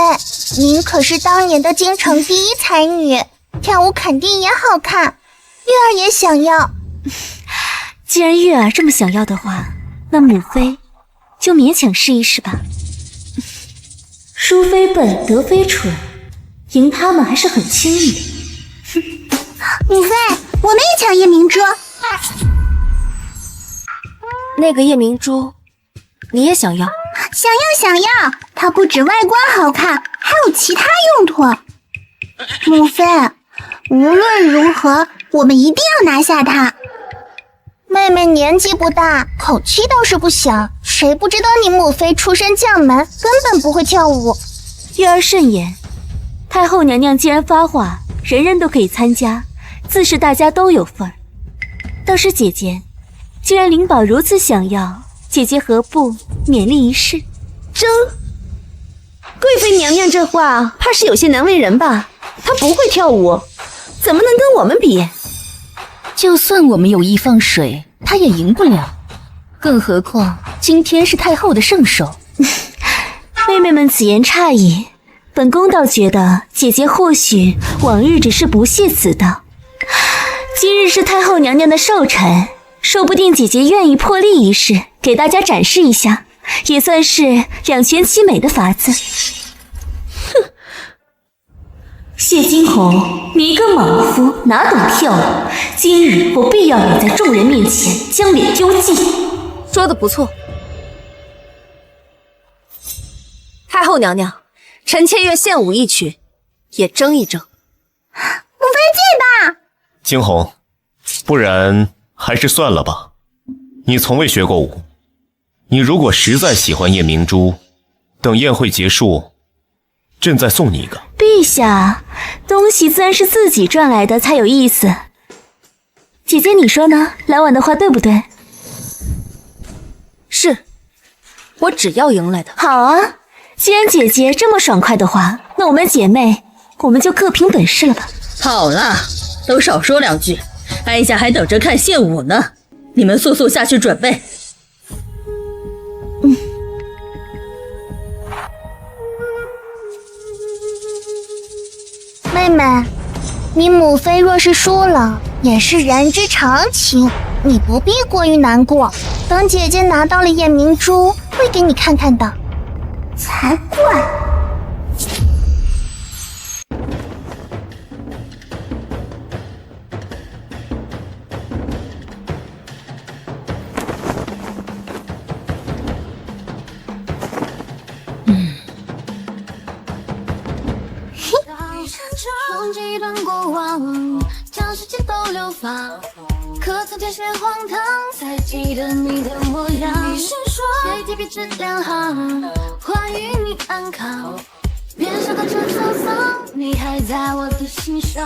您可是当年的京城第一才女，跳舞肯定也好看。月儿也想要。既然月儿这么想要的话，那母妃就勉强试一试吧。淑妃笨，德妃蠢，赢他们还是很轻易的。母妃，我们也抢夜明珠。那个夜明珠，你也想要？想要，它不止外观好看，还有其他用途。母妃，无论如何，我们一定要拿下它。妹妹年纪不大，口气倒是不小，谁不知道你母妃出身将门，根本不会跳舞。月儿慎言，太后娘娘既然发话，人人都可以参加，自是大家都有份儿。倒是姐姐，既然灵宝如此想要，姐姐何不勉力一试？争？贵妃娘娘这话怕是有些难为人吧？她不会跳舞，怎么能跟我们比？就算我们有意放水，她也赢不了。更何况今天是太后的圣手。妹妹们此言差矣，本宫倒觉得姐姐或许往日只是不屑此道，今日是太后娘娘的寿辰，说不定姐姐愿意破例一试，给大家展示一下，也算是两全其美的法子。哼，谢惊鸿，你一个莽夫，哪懂跳舞？今日我必要你在众人面前将脸丢尽。说得不错。太后娘娘，臣妾愿献舞一曲，也争一争。母妃这吧。惊鸿，不然还是算了吧。你从未学过舞，你如果实在喜欢夜明珠，等宴会结束，朕再送你一个。陛下，东西自然是自己赚来的才有意思。姐姐你说呢？来晚的话对不对？是，我只要赢来的。好啊，既然姐姐这么爽快的话，那我们姐妹我们就各凭本事了吧。好了，都少说两句，哀家还等着看献舞呢。你们速速下去准备。妹妹，你母妃若是输了，也是人之常情，你不必过于难过。等姐姐拿到了夜明珠，会给你看看的。才怪！忘记一段过往，将世界都流放。可曾见血荒唐，才记得你的模样。你是说谁提笔直两行，欢愉你安康。别笑得这沧桑，你还在我的心上。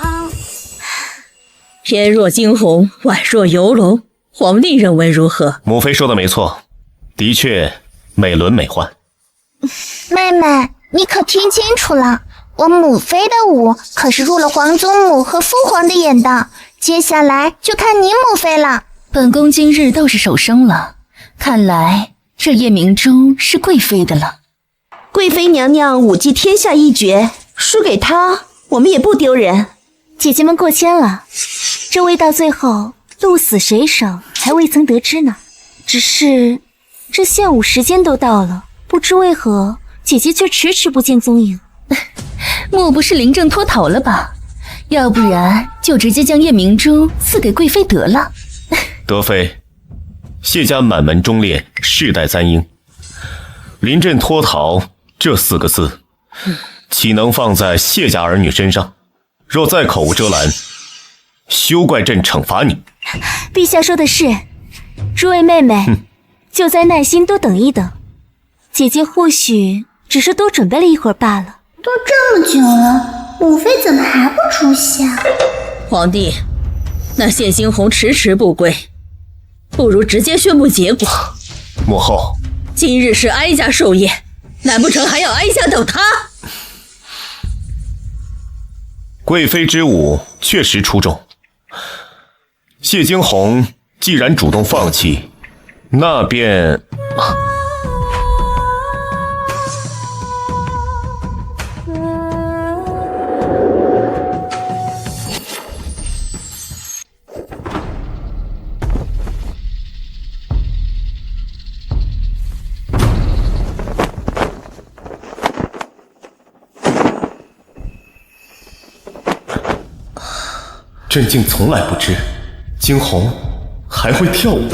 天若惊鸿，晚若游龙，皇帝认为如何？母妃说的没错，的确美轮美奂。妹妹，你可听清楚了，我母妃的舞可是入了皇祖母和父皇的眼的，接下来就看你母妃了。本宫今日倒是手生了，看来这夜明珠是贵妃的了。贵妃娘娘舞技天下一绝，输给她我们也不丢人。姐姐们过谦了，这位到最后鹿死谁手还未曾得知呢。只是这献舞时间都到了，不知为何姐姐却迟迟不见踪影。莫不是临阵脱逃了吧？要不然就直接将夜明珠赐给贵妃得了。德妃，谢家满门忠烈，世代簪缨，临阵脱逃这4个字，岂能放在谢家儿女身上？若再口无遮拦，休怪朕惩罚你。陛下说的是，诸位妹妹，就再耐心多等一等，姐姐或许只是多准备了一会儿罢了。都这么久了，母妃怎么还不出现？皇帝，那谢惊鸿迟迟不归，不如直接宣布结果。母后，今日是哀家寿宴，难不成还要哀家等他？贵妃之舞确实出众，谢惊鸿既然主动放弃，那便……朕竟从来不知，惊鸿还会跳舞。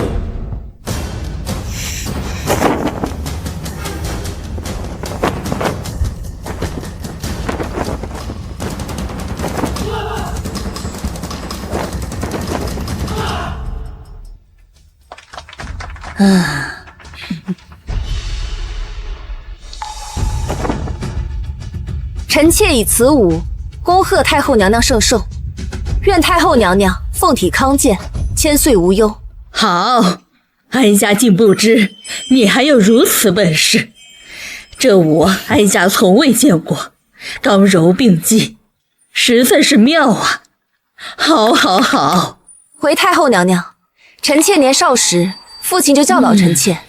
臣妾以此舞恭贺太后娘娘圣寿，愿太后娘娘凤体康健，千岁无忧。好，哀家竟不知你还有如此本事。这舞哀家从未见过，刚柔并济，实在是妙啊！好，好，好。回太后娘娘，臣妾年少时父亲就教导臣妾，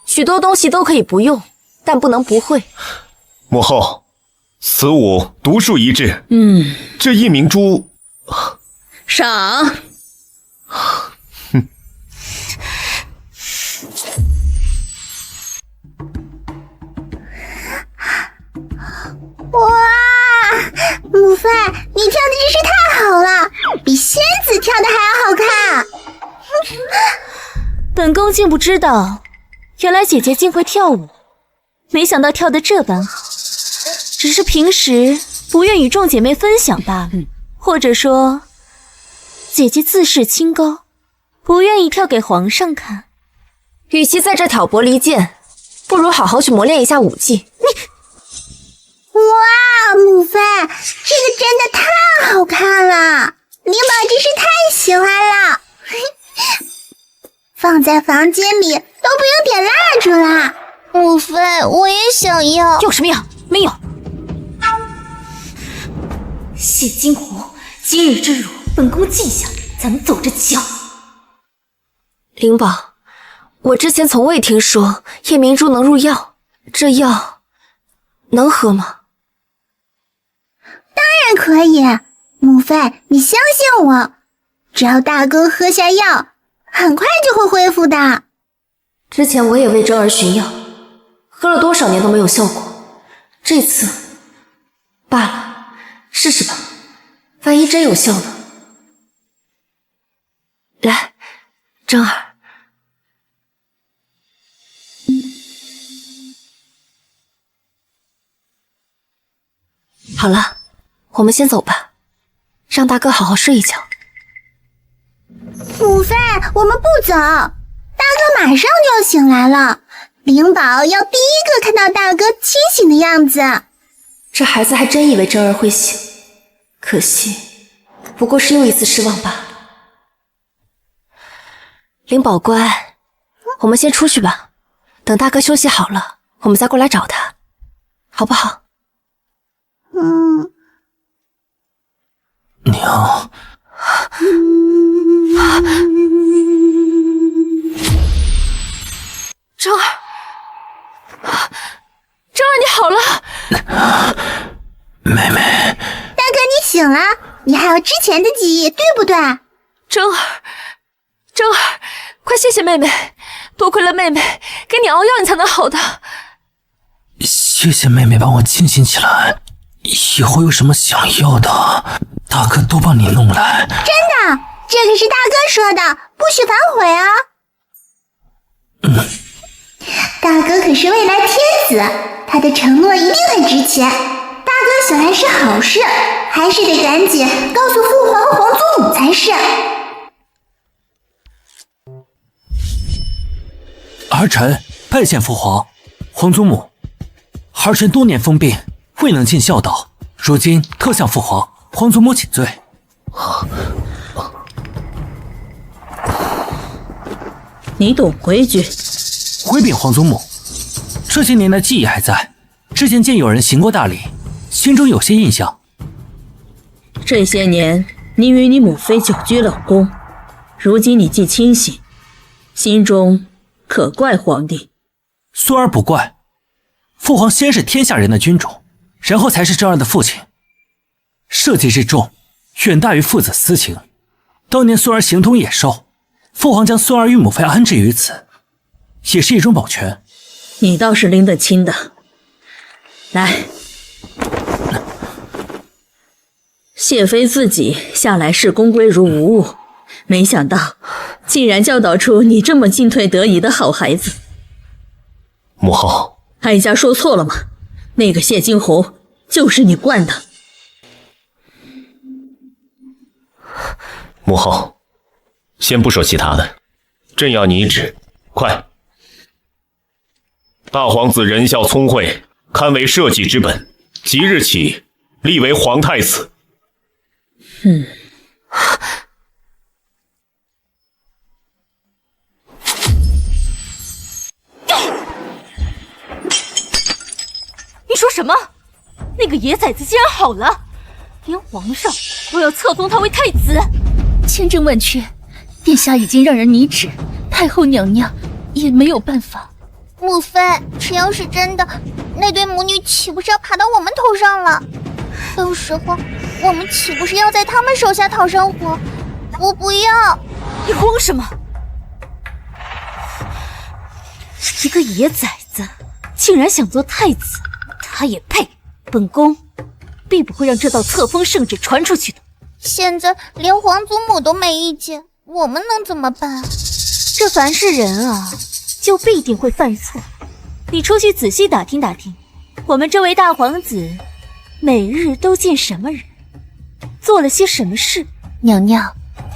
许多东西都可以不用，但不能不会。母后，此舞独树一帜。这夜明珠，赏。哇，母妃，你跳的真是太好了，比仙子跳的还要好看。本宫竟不知道，原来姐姐竟会跳舞，没想到跳得这般好。只是平时不愿与众姐妹分享罢了，或者说，姐姐自视清高，不愿意跳给皇上看。与其在这挑拨离间，不如好好去磨练一下舞技。哇，母妃，这个真的太好看了，灵宝真是太喜欢了。放在房间里都不用点蜡烛啦。母妃，我也想要。有什么样？没有。谢金湖，今日之辱，本宫记下，咱们走着瞧。灵宝，我之前从未听说夜明珠能入药，这药能喝吗？当然可以，母妃，你相信我，只要大哥喝下药，很快就会恢复的。之前我也为真儿寻药，喝了多少年都没有效果，这次罢了，试试吧，万一真有效呢？来，真儿。好了，我们先走吧，让大哥好好睡一觉。母妃，我们不走，大哥马上就要醒来了，灵宝要第一个看到大哥清醒的样子。这孩子还真以为真儿会醒，可惜不过是又一次失望罢了。灵宝乖，我们先出去吧，等大哥休息好了，我们再过来找他，好不好？娘，真儿，真儿，你好了！妹妹，大哥你醒了，你还有之前的记忆，对不对？真儿，真儿，快谢谢妹妹，多亏了妹妹给你熬药，你才能好的。谢谢妹妹帮我清醒起来，以后有什么想要的，大哥都帮你弄来。真的，这可是大哥说的，不许反悔啊！大哥可是未来天子，他的承诺一定很值钱。大哥醒来是好事，还是得赶紧告诉父皇和皇祖母才是。儿臣拜见父皇、皇祖母。儿臣多年疯病，未能尽孝道，如今特向父皇、皇祖母请罪。你懂规矩。回禀皇祖母，这些年的记忆还在，之前见有人行过大礼，心中有些印象。这些年你与你母妃久居冷宫，如今你既清醒，心中可怪皇帝？孙儿不怪，父皇先是天下人的君主，然后才是真儿的父亲，社稷之重远大于父子私情。当年孙儿形同野兽，父皇将孙儿与母妃安置于此，也是一种保全。你倒是拎得清的。来，谢妃自己向来视宫规如无物，没想到竟然教导出你这么进退得宜的好孩子。母后，哀家说错了吗？那个谢金红就是你惯的。母后，先不说其他的，朕要你一旨，快！大皇子仁孝聪慧，堪为社稷之本，即日起立为皇太子。你说什么？那个野崽子竟然好了，连皇上都要册封他为太子。千真万确，殿下已经让人拟旨，太后娘娘也没有办法。母妃，这要是真的，那对母女岂不是要爬到我们头上了？到时候我们岂不是要在他们手下讨生活？我不要！你慌什么？一个野崽子竟然想做太子，他也配？本宫必不会让这道册封圣旨传出去的。现在连皇祖母都没意见，我们能怎么办？这凡是人啊，就必定会犯错。你出去仔细打听打听，我们这位大皇子每日都见什么人，做了些什么事？娘娘，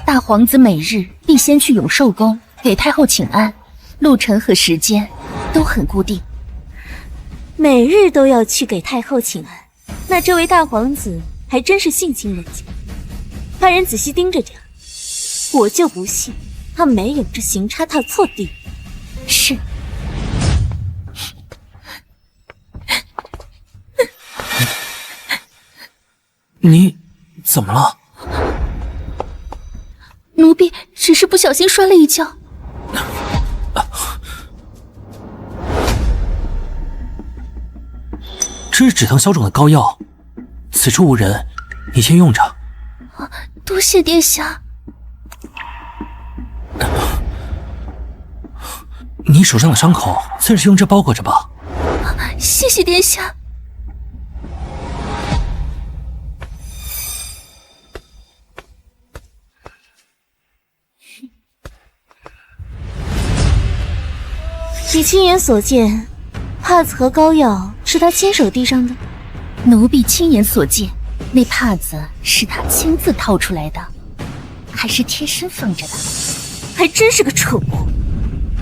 大皇子每日必先去永寿宫给太后请安，路程和时间都很固定。每日都要去给太后请安，那这位大皇子还真是性情人家。派人仔细盯着点，我就不信他没有这行差踏错地。是。你怎么了？奴婢只是不小心摔了一跤。这是止疼消肿的膏药，此处无人，你先用着。多谢殿下。你手上的伤口自然是用这包裹着吧？谢谢殿下。你亲眼所见，帕子和膏药是他亲手递上的？奴婢亲眼所见，那帕子是他亲自掏出来的，还是贴身放着的。还真是个蠢货，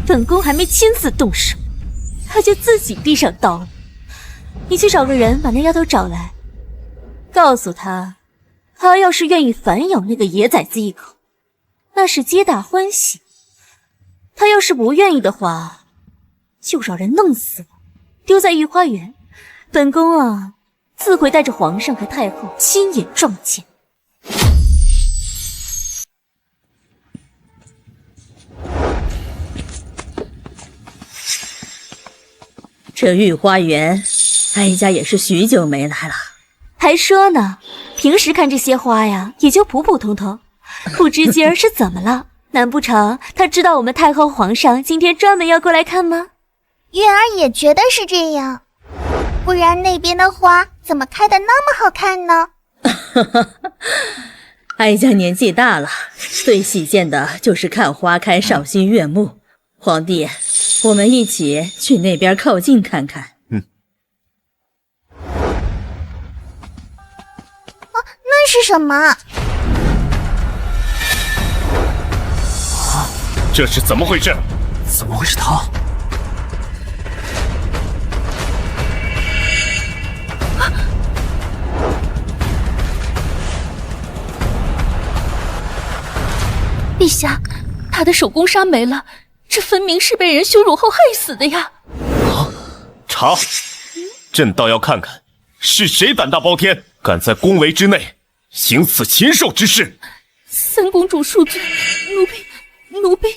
本宫还没亲自动手，他就自己递上刀了。你去找个人把那丫头找来，告诉他，他要是愿意反咬那个野崽子一口，那是皆大欢喜；他要是不愿意的话，就找人弄死我，丢在御花园。本宫啊，自会带着皇上和太后亲眼撞见。这御花园，哀家也是许久没来了。还说呢，平时看这些花呀，也就普普通通，不知今儿是怎么了？难不成他知道我们太后皇上今天专门要过来看吗？月儿也觉得是这样，不然那边的花怎么开得那么好看呢？哀家年纪大了，最喜见的就是看花开赏心悦目。皇帝，我们一起去那边靠近看看。那是什么？这是怎么回事？怎么会是他？陛下，他的手工纱没了，这分明是被人羞辱后害死的呀！查，朕倒要看看是谁胆大包天，敢在宫闱之内行此禽兽之事。三公主恕罪，奴婢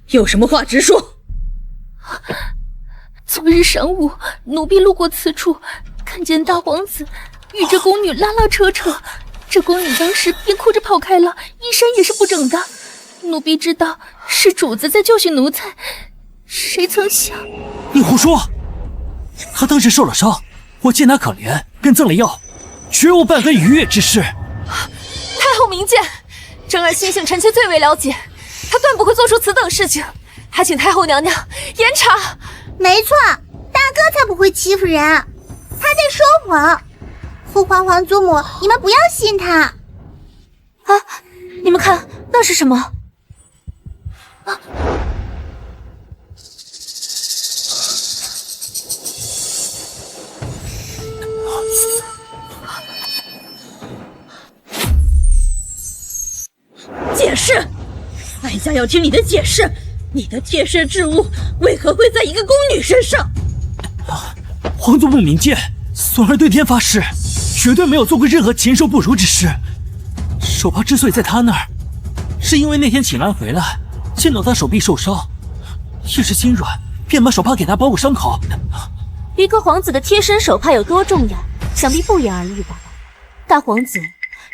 有什么话直说。昨日晌午，奴婢路过此处，看见大皇子与这宫女拉拉扯扯，这宫女当时便哭着跑开了，衣衫也是不整的。奴婢知道是主子在教训奴才，谁曾想……你胡说！他当时受了伤，我见他可怜，便赠了药，绝无半分逾越之事。太后明鉴，正儿心性，臣妾最为了解，他断不会做出此等事情，还请太后娘娘严查。没错，大哥才不会欺负人，他在说谎。父皇皇祖母，你们不要信他。啊，你们看，那是什么？啊！解释，哀家要听你的解释。你的贴身之物为何会在一个宫女身上？皇祖母明鉴，孙儿对天发誓，绝对没有做过任何禽兽不如之事。手帕之所以在他那儿，是因为那天请安回来，见到他手臂受伤，一时心软，便把手帕给他包裹伤口。一个皇子的贴身手帕有多重要，想必不言而喻吧。大皇子，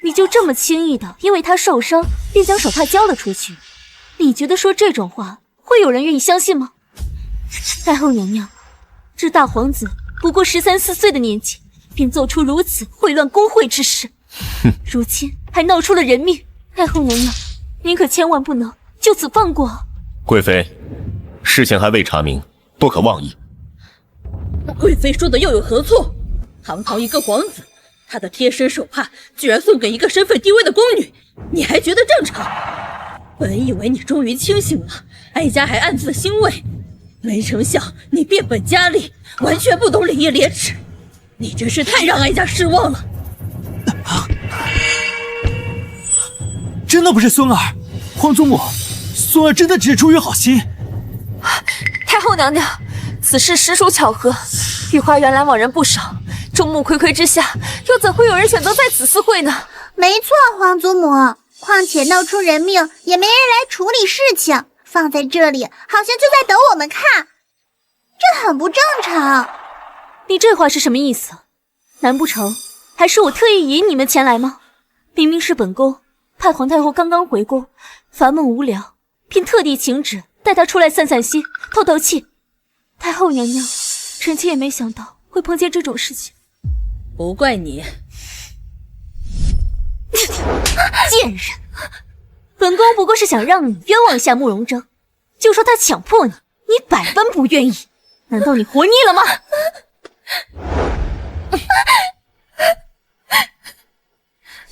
你就这么轻易的因为他受伤便将手帕交了出去？你觉得说这种话会有人愿意相信吗？太后娘娘，这大皇子不过13、14岁的年纪，便做出如此秽乱宫会之事，如今还闹出了人命。太后娘娘，您可千万不能就此放过。贵妃，事情还未查明，不可妄议。贵妃说的又有何错？堂堂一个皇子，他的贴身手帕居然送给一个身份低微的宫女，你还觉得正常？本以为你终于清醒了，哀家还暗自欣慰，没成想你变本加厉，完全不懂礼义廉耻，你真是太让哀家失望了。真的不是孙儿，皇祖母，孙儿真的只是出于好心。太后娘娘，此事实属巧合，御花园来往人不少，众目睽睽之下，又怎会有人选择在此私会呢？没错，皇祖母。况且闹出人命，也没人来处理事情，放在这里，好像就在等我们看，这很不正常。你这话是什么意思？难不成还是我特意引你们前来吗？明明是本宫派皇太后刚刚回宫，烦闷无聊，便特地请旨带她出来散散心，透透气。太后娘娘，臣妾也没想到会碰见这种事情。不怪你。贱人，本宫不过是想让你冤枉一下慕容征，就说他强迫你，你百般不愿意，难道你活腻了吗？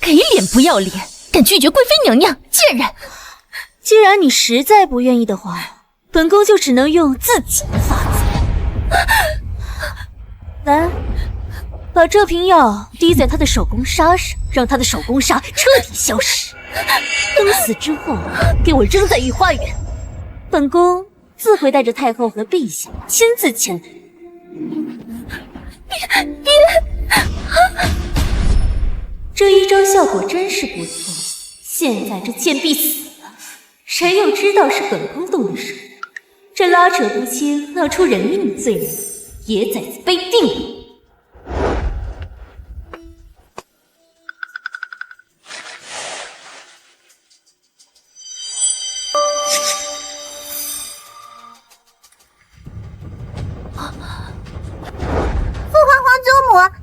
给脸不要脸，敢拒绝贵妃娘娘，贱人！既然你实在不愿意的话，本宫就只能用自己的法子。来，把这瓶药滴在他的手工纱上，让他的手工纱彻底消失。等死之后，给我扔在御花园，本宫自会带着太后和陛下亲自前来。别！这一招效果真是不错。现在这贱婢死了，谁又知道是本宫动的手？这拉扯不清、闹出人命的罪名，也在此被定了。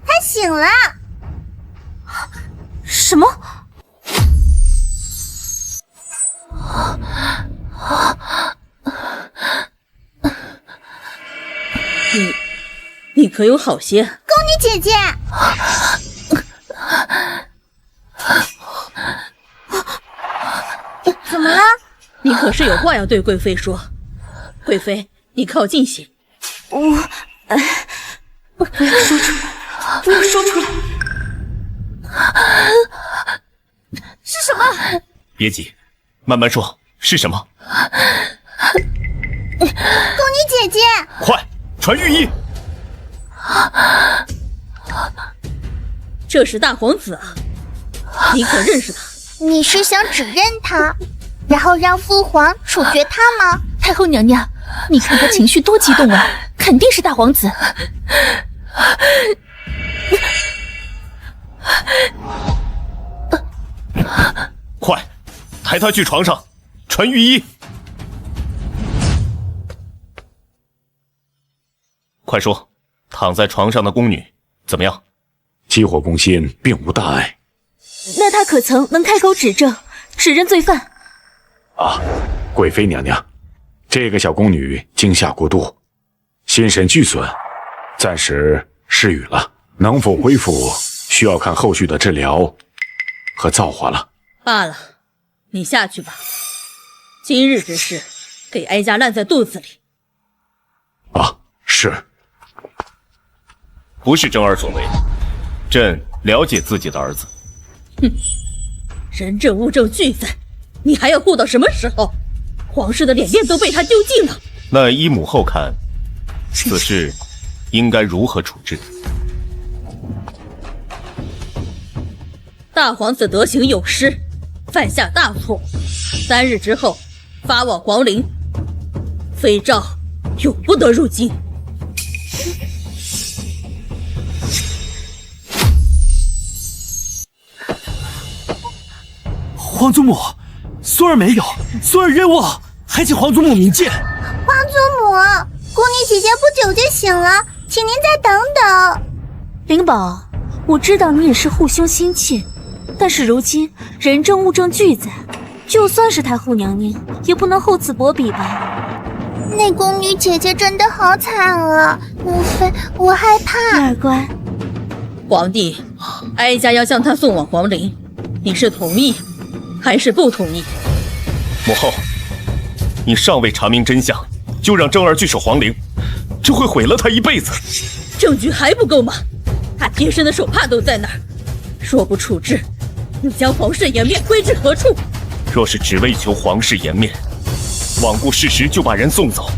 他醒了。什么？你可有好些？宫女姐姐，怎么了？你可是有话要对贵妃说。贵妃，你靠近些。不要说出来，不要说出来。是什么？别急，慢慢说，是什么？宫女姐姐，快传御医！这是大皇子啊，你可认识他？你是想指认他，然后让父皇处决他吗？太后娘娘，你看他情绪多激动啊，肯定是大皇子。快，抬他去床上，传御医。快说，躺在床上的宫女怎么样？急火攻心，并无大碍。那他可曾能开口指证，指认罪犯？啊，贵妃娘娘，这个小宫女惊吓过度，心神俱损，暂时失语了。能否恢复，需要看后续的治疗和造化了。罢了，你下去吧。今日之事，给哀家烂在肚子里。啊，是。不是真儿所为，朕了解自己的儿子。哼，人证物证俱在，你还要护到什么时候？皇室的脸面都被他丢尽了。那依母后看，此事应该如何处置？大皇子德行有失，犯下大错，3日之后发往皇陵，妃诏永不得入京。皇祖母，孙儿没有，孙儿冤枉，还请皇祖母明鉴。皇祖母，宫女姐姐不久就醒了，请您再等等。灵宝，我知道你也是护兄心切，但是如今人证物证俱在，就算是太后娘娘，也不能厚此薄彼吧？那宫女姐姐真的好惨啊，母妃，我害怕。儿乖，皇帝，哀家要将他送往皇陵，你是同意还是不同意？母后，你尚未查明真相，就让真儿据守皇陵，这会毁了他一辈子。证据还不够吗？他贴身的手帕都在那儿，若不处置，你将皇室颜面归至何处？若是只为求皇室颜面，罔顾事实就把人送走，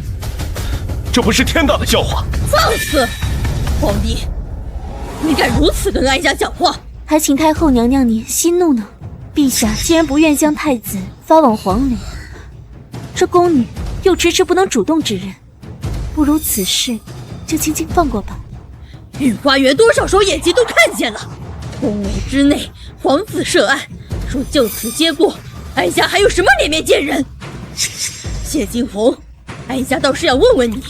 这不是天大的笑话！放肆！皇帝，你敢如此跟哀家讲话？还请太后娘娘您息怒呢。陛下既然不愿将太子发往皇陵，这宫女又迟迟不能主动指认，不如此事就轻轻放过吧。御花园多少手眼睛都看见了，宫闱之内皇子涉案，若就此结过，哀家还有什么脸面见人？谢金红，哀家倒是要问问你，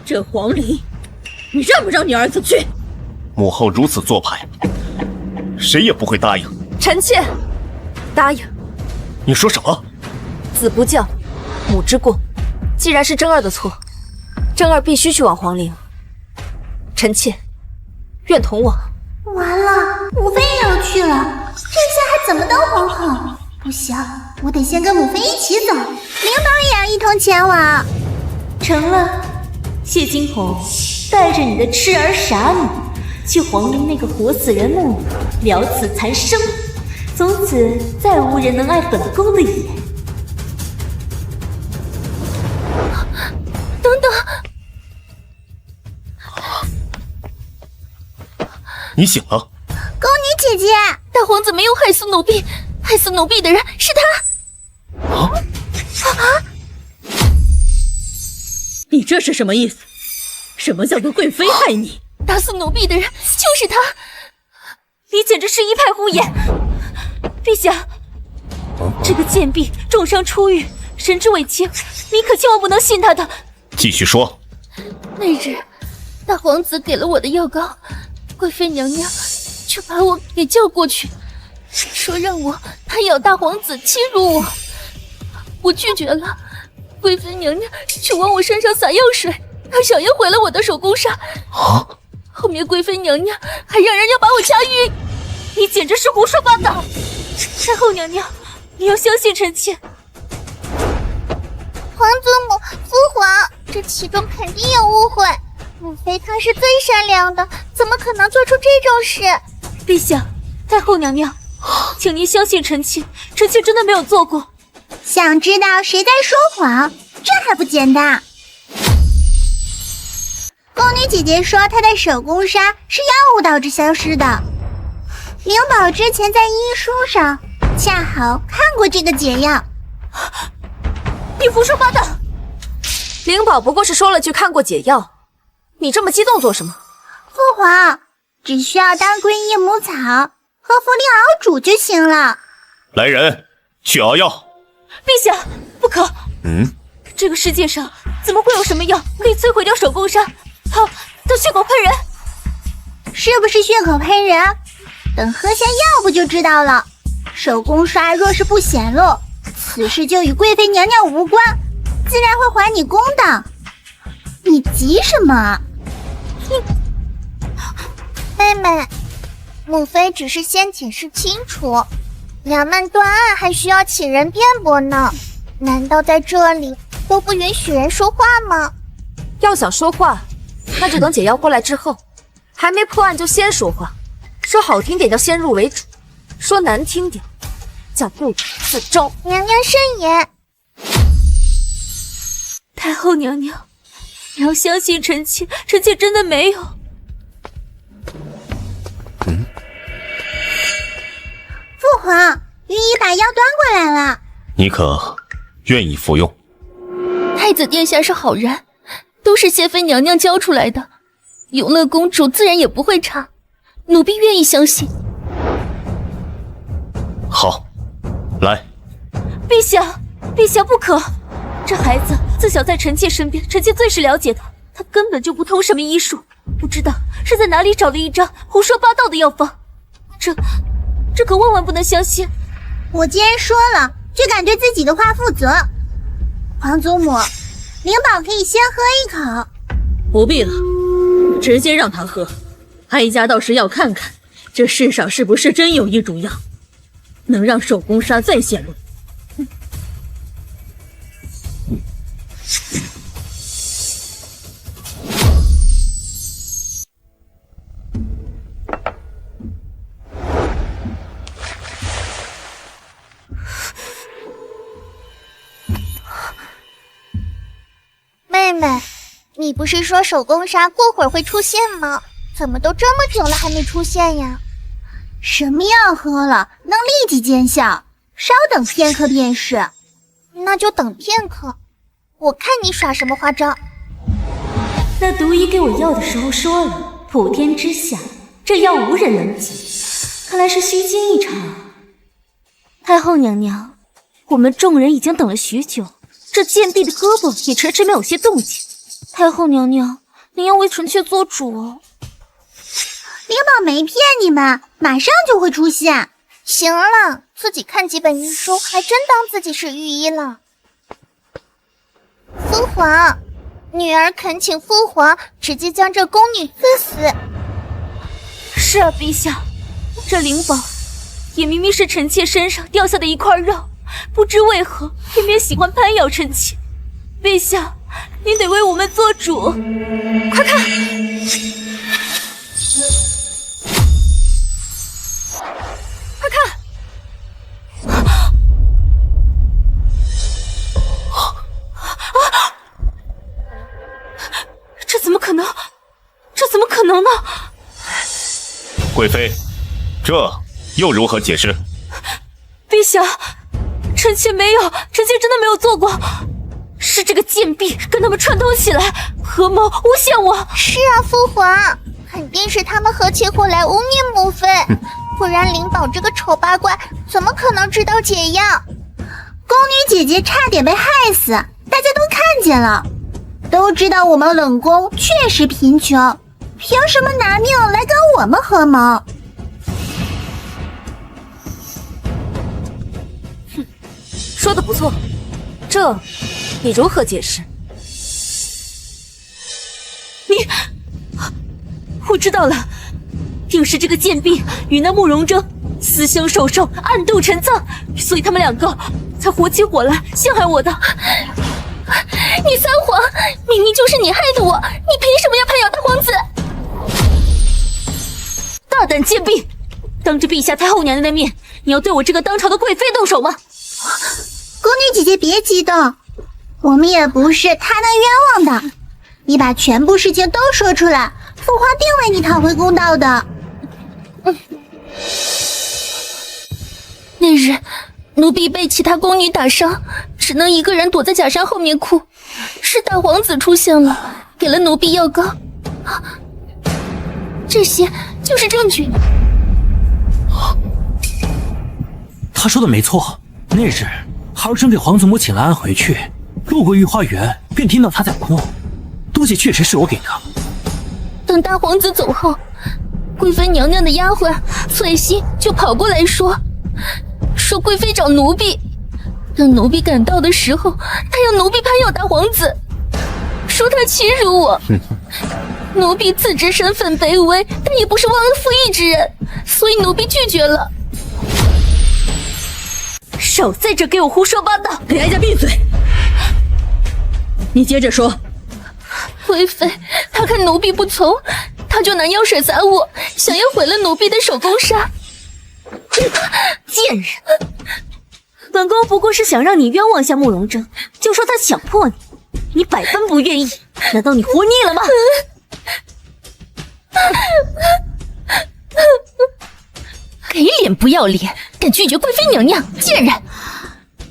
这皇陵你让不让你儿子去？母后如此做派，谁也不会答应。臣妾答应。你说什么？子不教，母之过。既然是真儿的错，真儿必须去往皇陵。臣妾愿同往。完了，母妃也要去了，这下还怎么当皇后？不行，我得先跟母妃一起走，灵宝也要一同前往。成了，谢金红，带着你的痴儿傻女去皇陵那个活死人墓里了此残生，从此再无人能碍本宫的眼。等等，你醒了。宫女姐姐，大皇子没有害死奴婢，害死奴婢的人是他。啊！你这是什么意思？什么叫做贵妃害你？打死奴婢的人就是他。你简直是一派胡言！陛下，这个贱婢重伤初愈，神志未清，你可千万不能信他的。继续说。那日，大皇子给了我的药膏，贵妃娘娘就把我给叫过去，说让我弹咬大皇子，欺辱我。我拒绝了，贵妃娘娘就往我身上洒药水，让小爷毁了我的手工纱。啊！后面贵妃娘娘还让人要把我掐晕。你简直是胡说八道！太后娘娘，你要相信臣妾。皇祖母、父皇，这其中肯定有误会。母妃她是最善良的，怎么可能做出这种事？陛下，太后娘娘，请您相信臣妾，臣妾真的没有做过。想知道谁在说谎？这还不简单？宫女姐姐说她的手工纱是药物导致消失的。灵宝之前在医书上恰好看过这个解药。你胡说八道！灵宝不过是说了句看过解药，你这么激动做什么？父皇，只需要当归益母草和茯苓熬煮就行了。来人，去熬药。陛下，不可！这个世界上怎么会有什么药可以摧毁掉手工纱？他血口喷人，是不是血口喷人？等喝下药不就知道了。手工纱若是不显露，此事就与贵妃娘娘无关，自然会还你公道。你急什么？妹妹，母妃只是先解释清楚，娘们断案还需要请人辩驳呢。难道在这里都不允许人说话吗？要想说话，那就等解药过来之后，还没破案就先说话。说好听点叫先入为主，说难听点叫不武自重。娘娘慎言。太后娘娘，你要相信臣妾，臣妾真的没有。父皇，御医把药端过来了。你可愿意服用？太子殿下是好人，都是谢妃娘娘教出来的，永乐公主自然也不会差，奴婢愿意相信。好，来。陛下，陛下不可！这孩子自小在臣妾身边，臣妾最是了解他，他根本就不通什么医术，不知道是在哪里找了一张胡说八道的药方，这可万万不能相信。我既然说了，就敢对自己的话负责。皇祖母，灵宝可以先喝一口。不必了，直接让他喝。哀家倒是要看看，这世上是不是真有一种药，能让手工纱再显露。妹妹，你不是说手工纱过会儿会出现吗？怎么都这么久了还没出现呀？什么药喝了能立即见效？稍等片刻便是。那就等片刻，我看你耍什么花招。那毒医给我药的时候说了，普天之下这药无人能及，看来是虚惊一场。太后娘娘，我们众人已经等了许久，这贱婢的胳膊也迟迟没有些动静。太后娘娘，您要为臣妾做主哦。灵宝没骗你们，马上就会出现。行了，自己看几本医书，还真当自己是御医了。父皇，女儿恳请父皇直接将这宫女赐死。是啊，陛下，这灵宝也明明是臣妾身上掉下的一块肉，不知为何偏偏喜欢攀咬臣妾。陛下，您得为我们做主。快看！快看！这怎么可能？这怎么可能呢？贵妃，这又如何解释？陛下，臣妾没有，臣妾真的没有做过，是这个贱婢跟他们串通起来，合谋诬陷我。是啊，父皇，肯定是他们合起伙来污蔑母妃，不然灵宝这个丑八怪怎么可能知道解药？宫女姐姐差点被害死，大家都看见了，都知道我们冷宫确实贫穷，凭什么拿命来跟我们合谋？哼，说的不错，这你如何解释？我知道了，定是这个贱婢与那慕容征私相授受，暗度陈仓，所以他们两个才活起伙来陷害我的。你撒谎！明明就是你害的我，你凭什么要攀咬大皇子？大胆贱婢，当着陛下太后娘娘的面，你要对我这个当朝的贵妃动手吗？宫女姐姐别激动，我们也不是他能冤枉的。你把全部事情都说出来，父皇定为你讨回公道的。那日，奴婢被其他宫女打伤，只能一个人躲在假山后面哭。是大皇子出现了，给了奴婢药膏。这些就是证据。他说的没错，那日孩儿正给皇祖母请了安回去，路过御花园，便听到他在哭。东西确实是我给的。等大皇子走后，贵妃娘娘的丫鬟翠心就跑过来说贵妃找奴婢。等奴婢赶到的时候，她要奴婢攀咬大皇子，说他欺辱我。奴婢自知身份卑微，但也不是忘恩负义之人，所以奴婢拒绝了。少在这给我胡说八道！给哀家闭嘴！你接着说。贵妃，她看奴婢不从，她就拿药水洒我，想要毁了奴婢的手工纱。贱人！本宫不过是想让你冤枉一下慕容征，就说他强迫你，你百般不愿意，难道你活腻了吗？给脸不要脸，敢拒绝贵妃娘娘，贱人！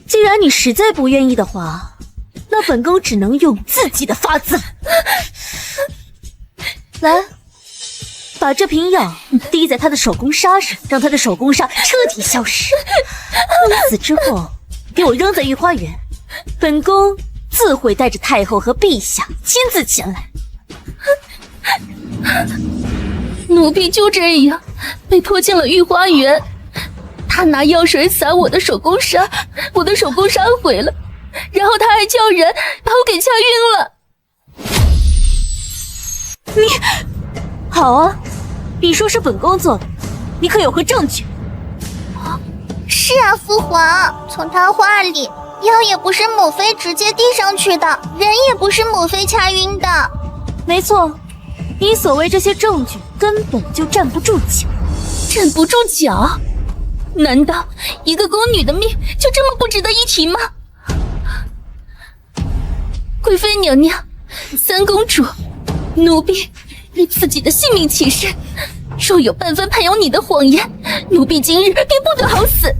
既然你实在不愿意的话，那本宫只能用自己的发字。来，把这瓶药滴在他的手工纱上，让他的手工纱彻底消失。从此之后，给我扔在御花园，本宫自会带着太后和陛下亲自前来。奴婢就这样被拖进了御花园，他拿药水洒我的手工纱，我的手工纱毁了，然后他还叫人把我给掐晕了。你好啊，你说是本宫做的，你可有何证据？是啊，父皇，从他话里，药也不是母妃直接递上去的，人也不是母妃掐晕的。没错，你所谓这些证据根本就站不住脚。站不住脚？难道一个宫女的命就这么不值得一提吗？贵妃娘娘，三公主，奴婢以自己的性命起誓，若有半分攀有你的谎言，奴婢今日便不得好死。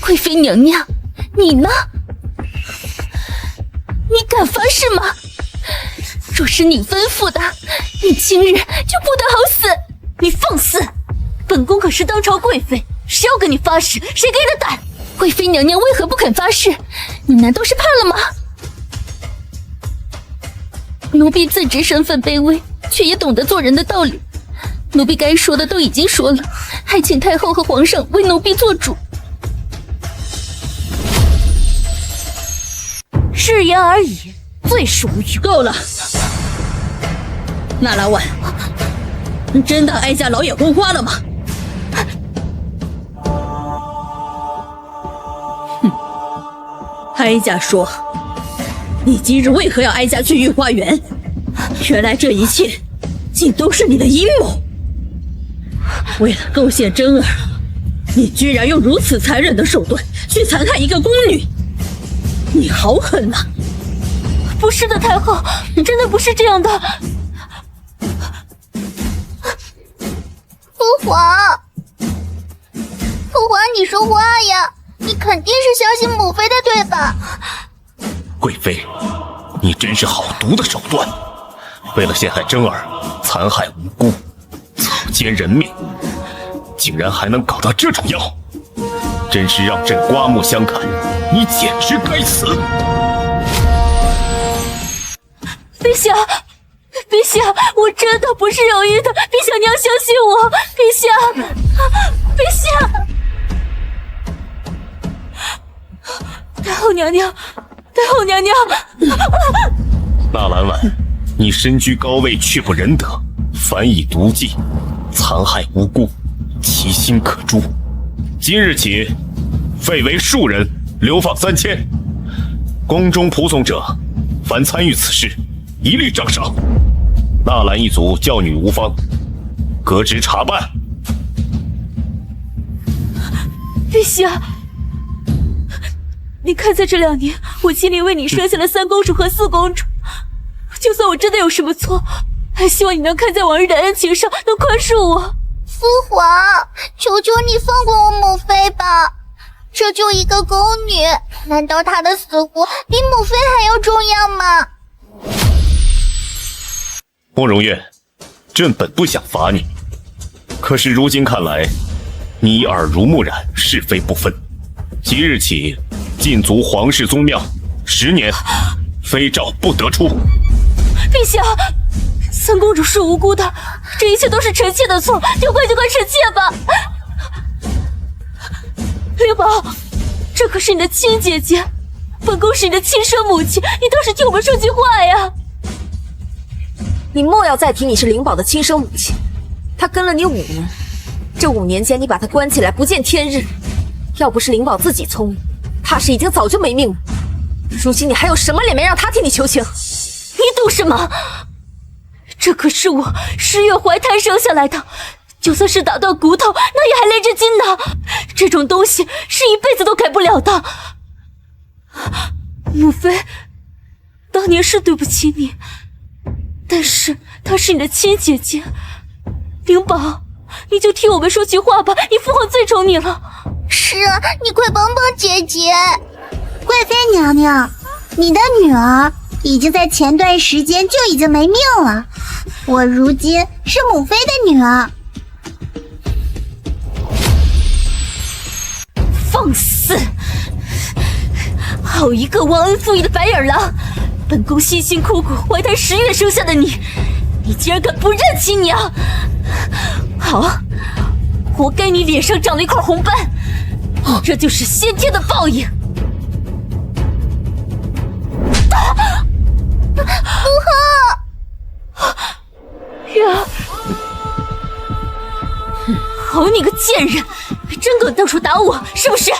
贵妃娘娘，你呢？你敢发誓吗？若是你吩咐的，你今日就不得好死。你放肆！本宫可是当朝贵妃，谁要跟你发誓，谁给的胆？贵妃娘娘为何不肯发誓？你难道是怕了吗？奴婢自知身份卑微，却也懂得做人的道理。奴婢该说的都已经说了，还请太后和皇上为奴婢做主。誓言而已，最是无语。够了，纳兰婉，你真当哀家老眼昏花了吗？哼，哀家说，你今日为何要哀家去御花园？原来这一切竟都是你的阴谋。为了构陷真儿，你居然用如此残忍的手段去残害一个宫女，你好狠啊！不是的，太后，真的不是这样的。父皇，父皇，你说话呀！你肯定是相信母妃的，对吧？贵妃，你真是好毒的手段！为了陷害真儿，残害无辜，草菅人命，竟然还能搞到这种药，真是让朕刮目相看！你简直该死！陛下，陛下，我真的不是有意的，陛下你要相信我，陛下，陛下，太后娘娘，太后娘娘。纳兰婉，你身居高位，却不仁德，反以毒计，残害无辜，其心可诛。今日起，废为庶人，流放3000。宫中仆从者，凡参与此事，一律杖赏。纳兰一族教女无方，革职查办。陛下，你看，在这2年，我尽力为你生下了3公主和4公主。就算我真的有什么错，还希望你能看在往日的恩情上，能宽恕我。父皇，求求你放过我母妃吧！这就一个宫女，难道她的死活比母妃还要重要吗？慕容月，朕本不想罚你，可是如今看来，你耳濡目染，是非不分。即日起，禁足皇室宗庙10年，妃诏不得出。陛下，3公主是无辜的，这一切都是臣妾的错，就怪臣妾吧。灵宝，这可是你的亲姐姐，本宫是你的亲生母亲，你倒是听我们说句话呀！你莫要再提你是灵宝的亲生母亲，她跟了你5年，这5年间你把她关起来不见天日，要不是灵宝自己聪明，她是已经早就没命了。如今你还有什么脸面让她替你求情？你赌什么？这可是我10月怀胎生下来的，就算是打断骨头，那也还连着筋呢。这种东西是一辈子都改不了的。母妃，当年是对不起你，但是她是你的亲姐姐。灵宝，你就替我们说句话吧，你父皇最宠你了。是啊，你快帮帮姐姐。贵妃娘娘，你的女儿已经在前段时间就已经没命了，我如今是母妃的女儿。放肆！好一个忘恩负义的白眼狼！本宫辛辛苦苦怀胎10月生下的你，你竟然敢不认亲娘！好，活该你脸上长了一块红斑，这就是先天的报应。不好！月儿，好你个贱人，真敢当初打我，是不是？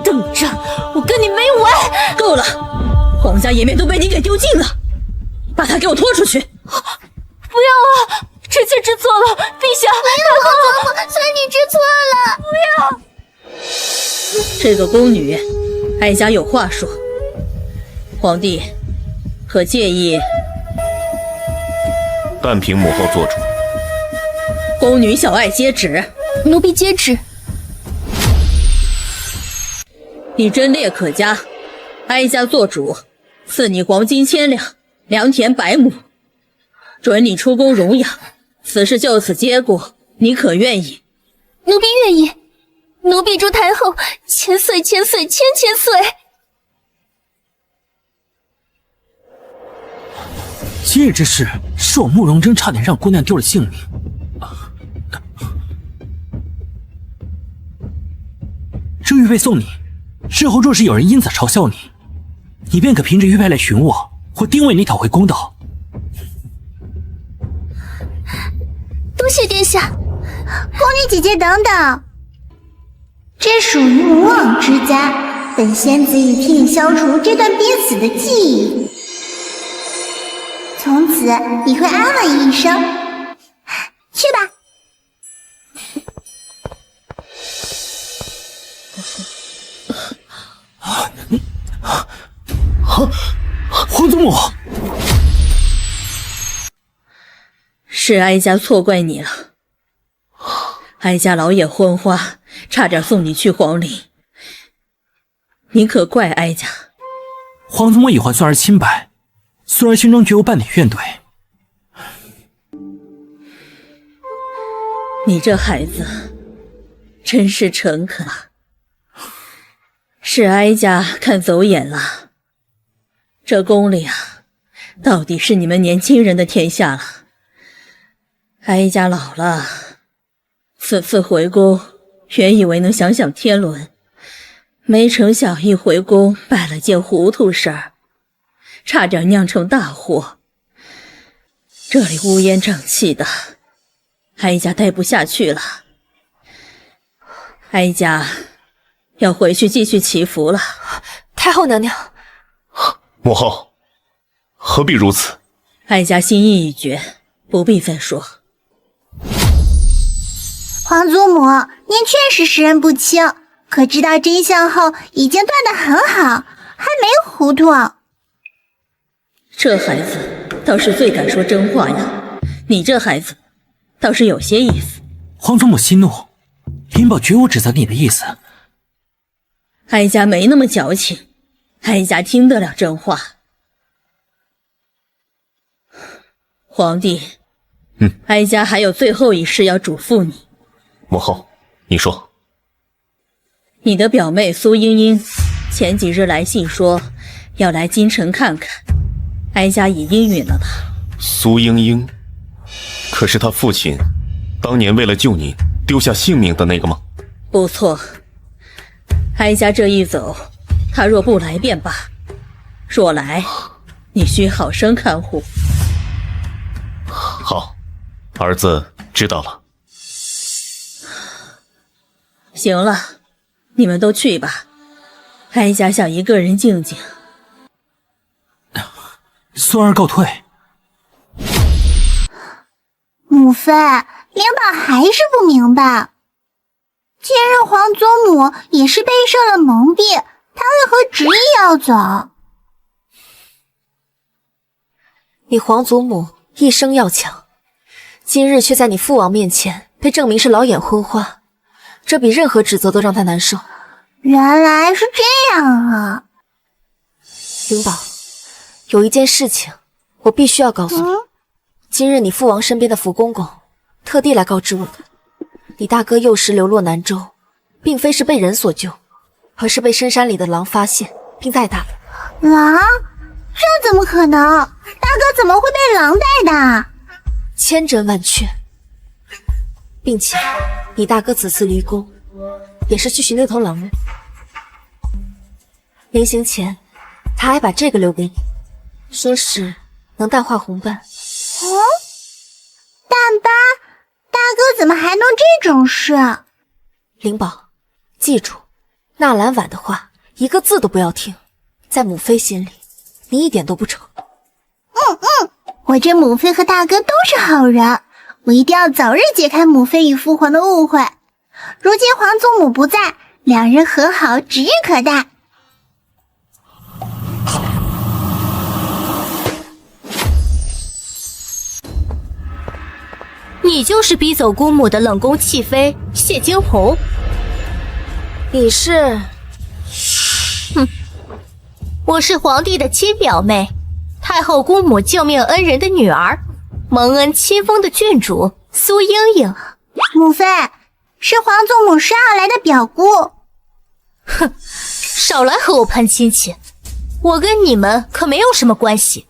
等着，我跟你没完！够了，皇家颜面都被你给丢尽了，把他给我拖出去！不要啊！臣妾知错了，陛下，太后，算你知错了。不要！这个宫女，哀家有话说。皇帝，可介意？但凭母后做主。宫女小爱接旨。奴婢接旨。你贞烈可嘉，哀家做主，赐你黄金1000两，良田100亩，准你出宫荣养。此事就此结果，你可愿意？奴婢愿意。奴婢祝太后千岁千岁千千岁。今日之事，是我慕容征差点让姑娘丢了性命。这玉佩送你，日后若是有人因此嘲笑你，你便可凭着玉佩来寻我，或定为你讨回公道。多谢殿下。宫女姐姐等等，这属于母网之家，本仙子已替你消除这段濒死的记忆，从此你会安稳一生。去吧。皇祖母，是哀家错怪你了。哀家老眼昏花，差点送你去皇陵，你可怪哀家。皇祖母已还孙儿清白，孙儿心中绝无半点怨怼。你这孩子真是诚恳啊。是哀家看走眼了，这宫里啊，到底是你们年轻人的天下了。哀家老了，此次回宫，原以为能享享天伦，没成想一回宫办了件糊涂事儿，差点酿成大祸。这里乌烟瘴气的，哀家待不下去了。哀家要回去继续祈福了。太后娘娘，母后，何必如此？哀家心意已决，不必再说。皇祖母，您确实识人不清，可知道真相后已经断得很好，还没糊涂。这孩子倒是最敢说真话呀，你这孩子倒是有些意思。皇祖母息怒，灵宝绝无指责你的意思。哀家没那么矫情，哀家听得了真话。皇帝，哀家还有最后一事要嘱咐你。母后，你说。你的表妹苏英英前几日来信说要来京城看看，哀家已应允了她。苏英英，可是她父亲当年为了救您丢下性命的那个吗？不错，哀家这一走，她若不来便罢，若来，你需好生看护。好，儿子知道了。行了，你们都去吧，哀家想一个人静静。孙儿告退。母妃，灵宝还是不明白，今日皇祖母也是被设了蒙蔽，她为何执意要走？你皇祖母一生要强，今日却在你父王面前被证明是老眼昏花，这比任何指责都让他难受。原来是这样啊！灵宝，有一件事情我必须要告诉你。今日你父王身边的福公公特地来告知我的，你大哥幼时流落南州，并非是被人所救，而是被深山里的狼发现并带大的。狼？这怎么可能？大哥怎么会被狼带大？千真万确，并且你大哥此次离宫也是去寻那头狼的。临行前他还把这个留给你，说是能淡化红斑。淡斑？大哥怎么还能这种事？灵宝，记住，纳兰婉的话一个字都不要听，在母妃心里你一点都不丑。我这母妃和大哥都是好人，我一定要早日解开母妃与父皇的误会。如今皇祖母不在，两人和好指日可待。你就是逼走姑母的冷宫弃妃谢惊鸿？你是？我是皇帝的亲表妹，太后姑母救命恩人的女儿，蒙恩亲封的郡主苏英英。母妃，是皇祖母捎来的表姑。少来和我攀亲戚，我跟你们可没有什么关系，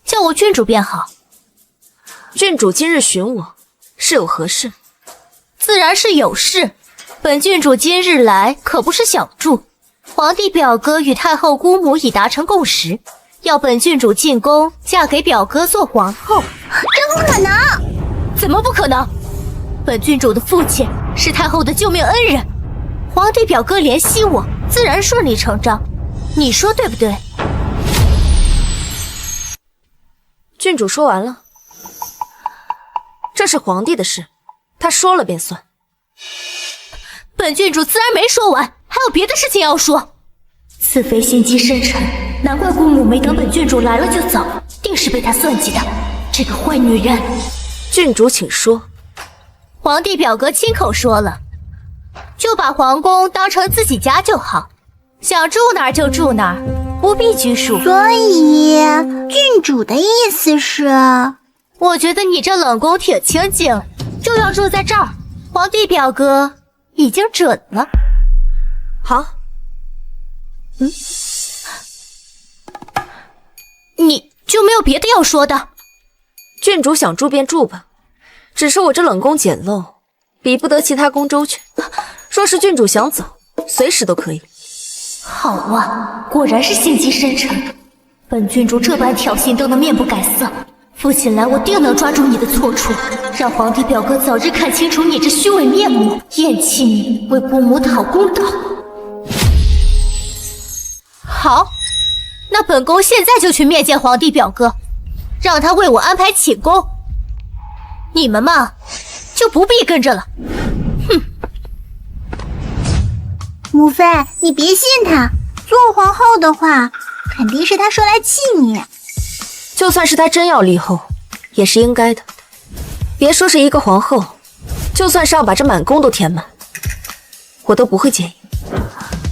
叫我郡主便好。郡主今日寻我，是有何事？自然是有事。本郡主今日来可不是小住，皇帝表哥与太后姑母已达成共识，要本郡主进宫嫁给表哥做皇后。这不可能！怎么不可能？本郡主的父亲是太后的救命恩人，皇帝表哥怜惜我，自然顺理成章。你说对不对？郡主说完了。这是皇帝的事，他说了便算。本郡主自然没说完，还有别的事情要说。此妃心机深沉，难怪姑母没等本郡主来了就走，定是被她算计的。这个坏女人！郡主请说。皇帝表哥亲口说了，就把皇宫当成自己家就好，想住哪儿就住哪儿，不必拘束。所以郡主的意思是？我觉得你这冷宫挺清静，就要住在这儿。皇帝表哥已经准了。好。你就没有别的要说的？郡主想住便住吧，只是我这冷宫简陋，比不得其他宫周全。若是郡主想走，随时都可以。好啊，果然是心机深沉。本郡主这般挑衅都能面不改色，父亲来我定能抓住你的错处，让皇帝表哥早日看清楚你这虚伪面目，厌弃你为姑母讨公道。好，那本宫现在就去面见皇帝表哥，让他为我安排寝宫。你们嘛，就不必跟着了。母妃，你别信他，做皇后的话，肯定是他说来气你。就算是他真要立后，也是应该的。别说是一个皇后，就算是要把这满宫都填满，我都不会介意。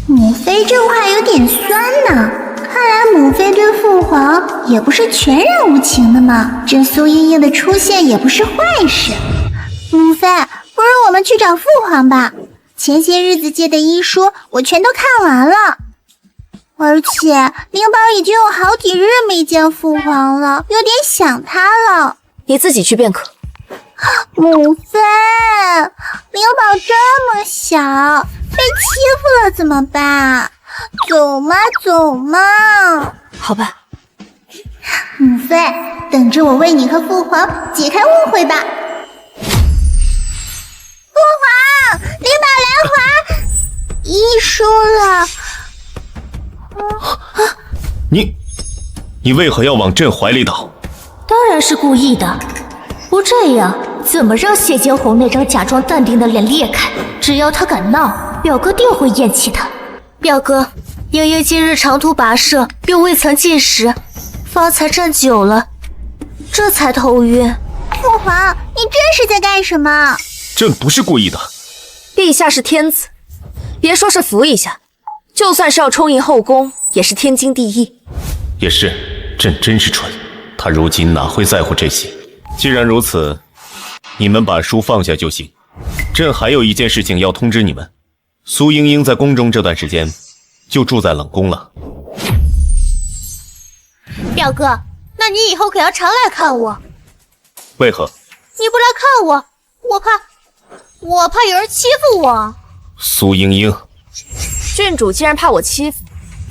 母妃这话有点酸呢，看来母妃对父皇也不是全然无情的嘛。这苏茵茵的出现也不是坏事。母妃，不如我们去找父皇吧。前些日子借的医书我全都看完了，而且灵宝已经有好几日没见父皇了，有点想他了。你自己去便可。母妃，灵宝这么小，被欺负了怎么办？走嘛走嘛。好吧。母妃，等着我为你和父皇解开误会吧。父皇，灵宝来还医书了。你为何要往朕怀里倒？当然是故意的，不这样怎么让谢惊鸿那张假装淡定的脸裂开？只要他敢闹，表哥定会厌弃他。表哥，英英今日长途跋涉，又未曾进食，方才站久了，这才头晕。父皇，你这是在干什么？朕不是故意的。陛下是天子，别说是扶一下，就算是要充盈后宫，也是天经地义。也是，朕真是蠢，他如今哪会在乎这些？既然如此，你们把书放下就行。朕还有一件事情要通知你们，苏茵茵在宫中这段时间就住在冷宫了。表哥，那你以后可要常来看我。为何？你不来看我，我怕有人欺负我。苏茵茵，郡主既然怕我欺负，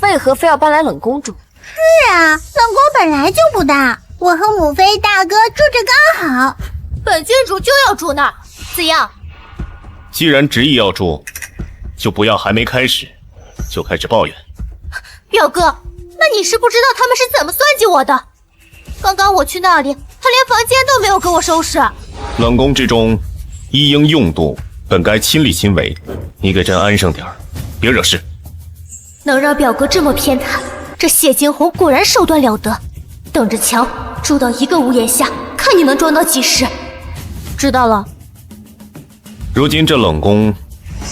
为何非要搬来冷宫住？是啊，冷宫本来就不大，我和母妃大哥住着刚好。本郡主就要住那儿，怎样？既然执意要住，就不要还没开始就开始抱怨。表哥，那你是不知道他们是怎么算计我的。刚刚我去那里，他连房间都没有给我收拾。冷宫之中，一应用度本该亲力亲为，你给朕安生点儿，别惹事。能让表哥这么偏袒，这谢惊鸿果然手段了得。等着瞧，住到一个屋檐下，看你能装到几时。知道了。如今这冷宫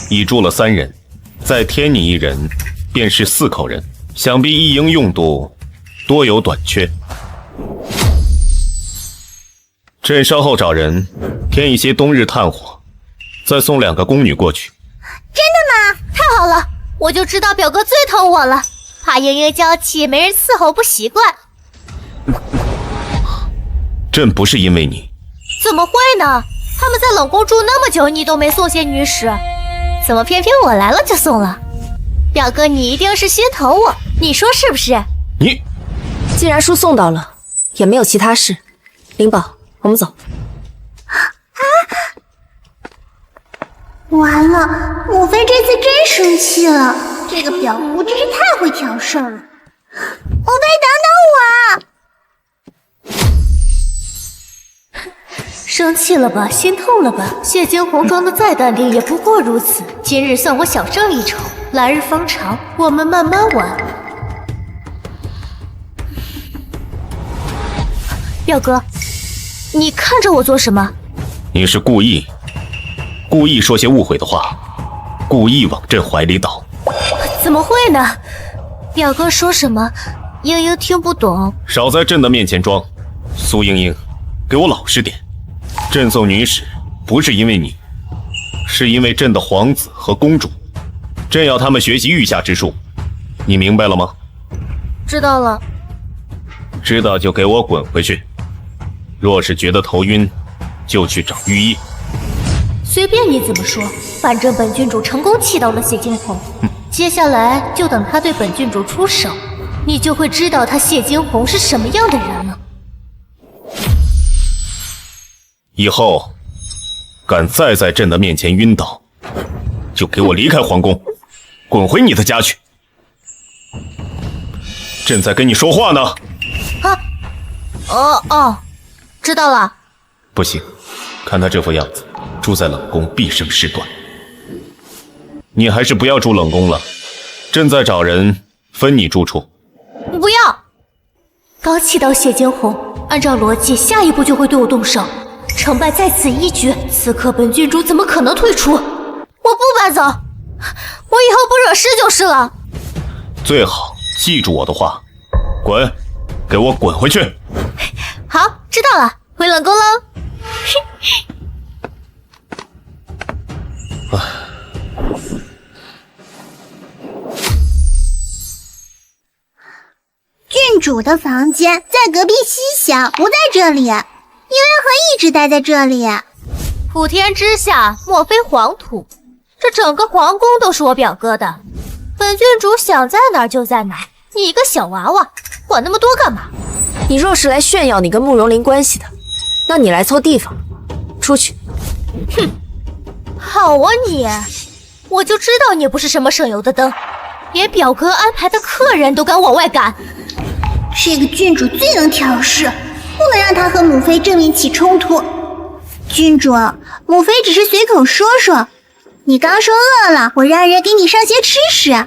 已住了3人，再添你1人，便是4口人，想必一应用度多有短缺。朕稍后找人添一些冬日炭火，再送2个宫女过去。真的吗？太好了，我就知道表哥最疼我了，怕英英娇气没人伺候不习惯。朕不是因为你。怎么会呢？他们在冷宫住那么久，你都没送些女使，怎么偏偏我来了就送了？表哥，你一定是心疼我，你说是不是？你既然书送到了，也没有其他事，灵宝，我们走。完了，母妃这次真生气了，这个表姑真是太会挑事儿了。母妃，等等我！生气了吧，心痛了吧？谢惊鸿装的再淡定，也不过如此。今日算我小胜一筹，来日方长，我们慢慢玩。表哥，你看着我做什么？你是故意说些误会的话，故意往朕怀里倒。怎么会呢？表哥说什么，英英听不懂。少在朕的面前装，苏茵茵，给我老实点。朕送女使不是因为你，是因为朕的皇子和公主，朕要他们学习御下之术，你明白了吗？知道了。知道就给我滚回去。若是觉得头晕，就去找御医。随便你怎么说，反正本郡主成功气到了谢惊鸿，接下来就等他对本郡主出手，你就会知道他谢惊鸿是什么样的人了。以后敢再在朕的面前晕倒，就给我离开皇宫，滚回你的家去。朕在跟你说话呢。哦，知道了。不行，看他这副样子，住在冷宫必生事端。你还是不要住冷宫了，朕在找人分你住处。不要！刚气到谢惊鸿，按照逻辑，下一步就会对我动手。成败在此一举，此刻本郡主怎么可能退出？我不搬走，我以后不惹事就是了。最好记住我的话，滚，给我滚回去！好，知道了，回冷宫喽。郡主的房间在隔壁西厢，不在这里。你为何一直待在这里？普天之下，莫非黄土。这整个皇宫都是我表哥的，本郡主想在哪儿就在哪儿。你一个小娃娃，管那么多干嘛？你若是来炫耀你跟慕容林关系的，那你来错地方，出去。哼，好啊你，我就知道你不是什么省油的灯，连表哥安排的客人都敢往外赶。这个郡主最能挑事，不能让她和母妃正面起冲突。郡主，母妃只是随口说说，你刚说饿了，我让人给你上些吃食。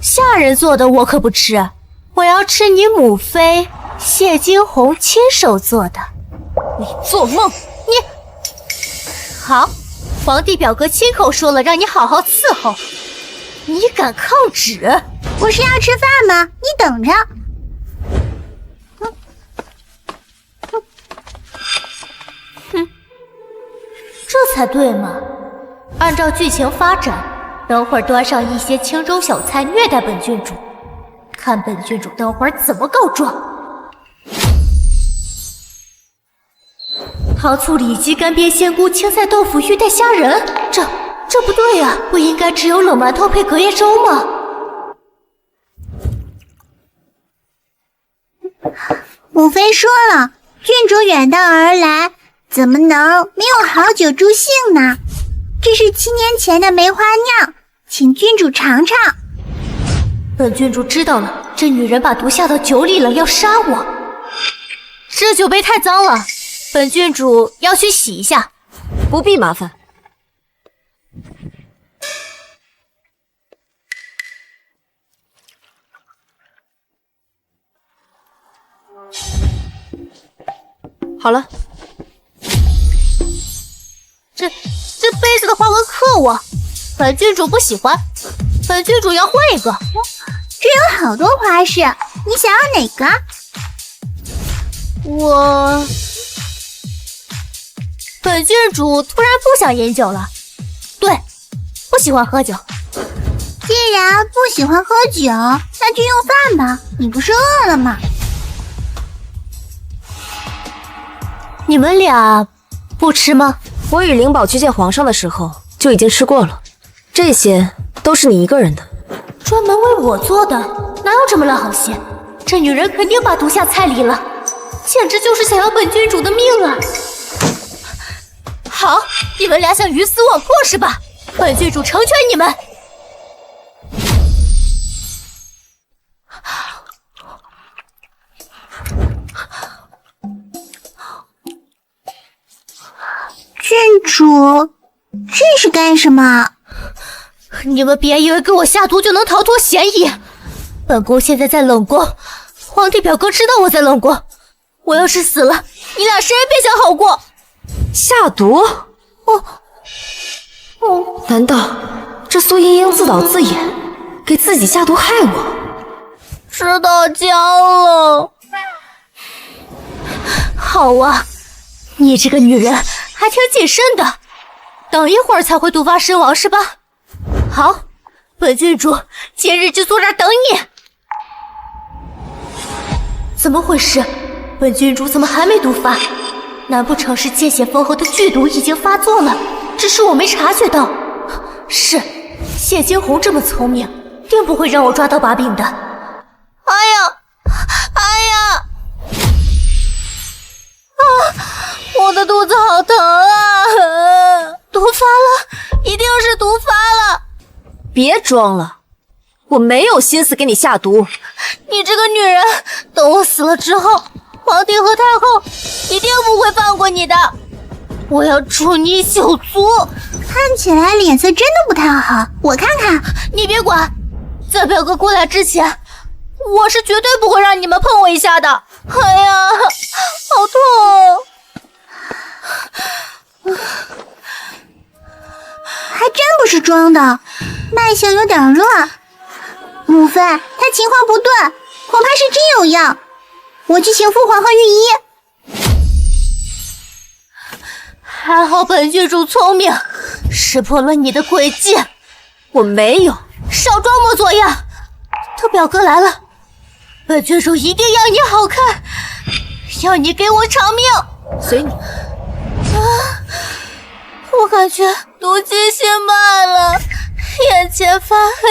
下人做的我可不吃，我要吃你母妃谢惊鸿亲手做的。你做梦！好，皇帝表哥亲口说了，让你好好伺候。你敢抗旨？不是要吃饭吗？你等着。哼，这才对嘛！按照剧情发展，等会儿端上一些清粥小菜虐待本郡主，看本郡主等会儿怎么告状。糖醋里脊、干煸仙菇、青菜豆腐、玉带虾仁，这不对呀！不应该只有冷馒头配隔夜粥吗？母妃说了，郡主远道而来，怎么能没有好酒助兴呢？这是7年前的梅花酿，请郡主尝尝。本郡主知道了，这女人把毒下到酒里了，要杀我。这酒杯太脏了，本郡主要去洗一下。不必麻烦。好了，这杯子的花纹克我，本郡主不喜欢，本郡主要换一个。这有好多花式，你想要哪个？本郡主突然不想饮酒了，对，不喜欢喝酒。既然不喜欢喝酒，那就用饭吧。你不是饿了吗？你们俩不吃吗？我与灵宝去见皇上的时候就已经吃过了，这些都是你一个人的。专门为我做的，哪有这么烂好心？这女人肯定把毒下菜里了，简直就是想要本郡主的命啊！好，你们俩想鱼死网破是吧？本郡主成全你们。郡主，这是干什么？你们别以为给我下毒就能逃脱嫌疑。本宫现在在冷宫，皇帝表哥知道我在冷宫，我要是死了，你俩谁也别想好过。下毒？难道这苏茵茵自导自演，给自己下毒害我？知道家了。好啊，你这个女人还挺谨慎的，等一会儿才会毒发身亡是吧？好，本郡主今日就坐这儿等你。怎么回事？本郡主怎么还没毒发？难不成是见血封喉的剧毒已经发作了，只是我没察觉到？是，谢惊鸿这么聪明，定不会让我抓到把柄的。哎呀！我的肚子好疼啊！毒发了，一定是毒发了！别装了，我没有心思给你下毒。你这个女人，等我死了之后，皇帝和太后一定不会放过你的。我要除你九族！看起来脸色真的不太好，我看看。你别管，在表哥过来之前，我是绝对不会让你们碰我一下的。哎呀，好痛！还真不是装的，脉象有点乱。母妃，他情况不对，恐怕是真有恙。我去请父皇和御医。还好本郡主聪明，识破了你的诡计。我没有，少装模作样。等表哥来了，本郡主一定要你好看，要你给我偿命。随你。我感觉毒气心脉了，眼前发黑。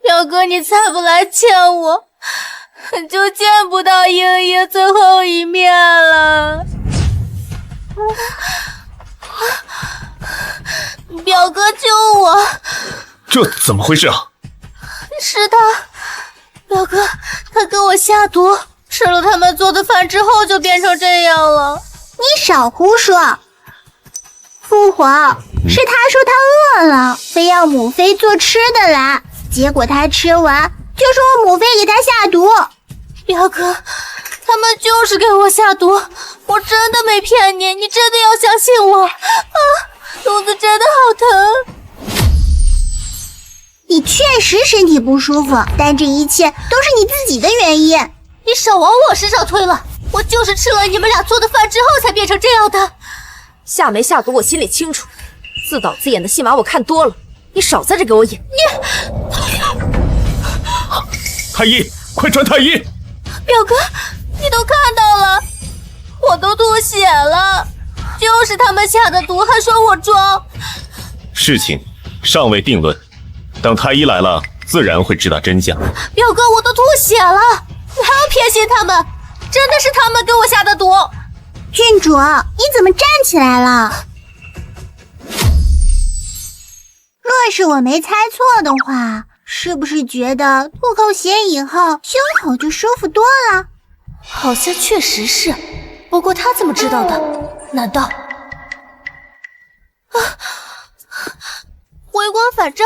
表哥，你再不来见我，就见不到英英最后一面了。表哥救我！这怎么回事啊？是他，表哥，他给我下毒，吃了他们做的饭之后就变成这样了。你少胡说！父皇，是他说他饿了，非要母妃做吃的来，结果他吃完就说我母妃给他下毒。表哥，他们就是给我下毒，我真的没骗你，你真的要相信我啊！肚子真的好疼。你确实身体不舒服，但这一切都是你自己的原因。你少往我身上推了，我就是吃了你们俩做的饭之后才变成这样的。下没下毒我心里清楚，自导自演的戏码我看多了，你少在这给我演。太医，快传太医！表哥，你都看到了，我都吐血了，就是他们下的毒，还说我装。事情尚未定论，等太医来了，自然会知道真相。表哥，我都吐血了，你还要偏心他们？真的是他们给我下的毒。郡主，你怎么站起来了？若是我没猜错的话，是不是觉得吐口血以后胸口就舒服多了？好像确实是，不过他怎么知道的？难道回光返照，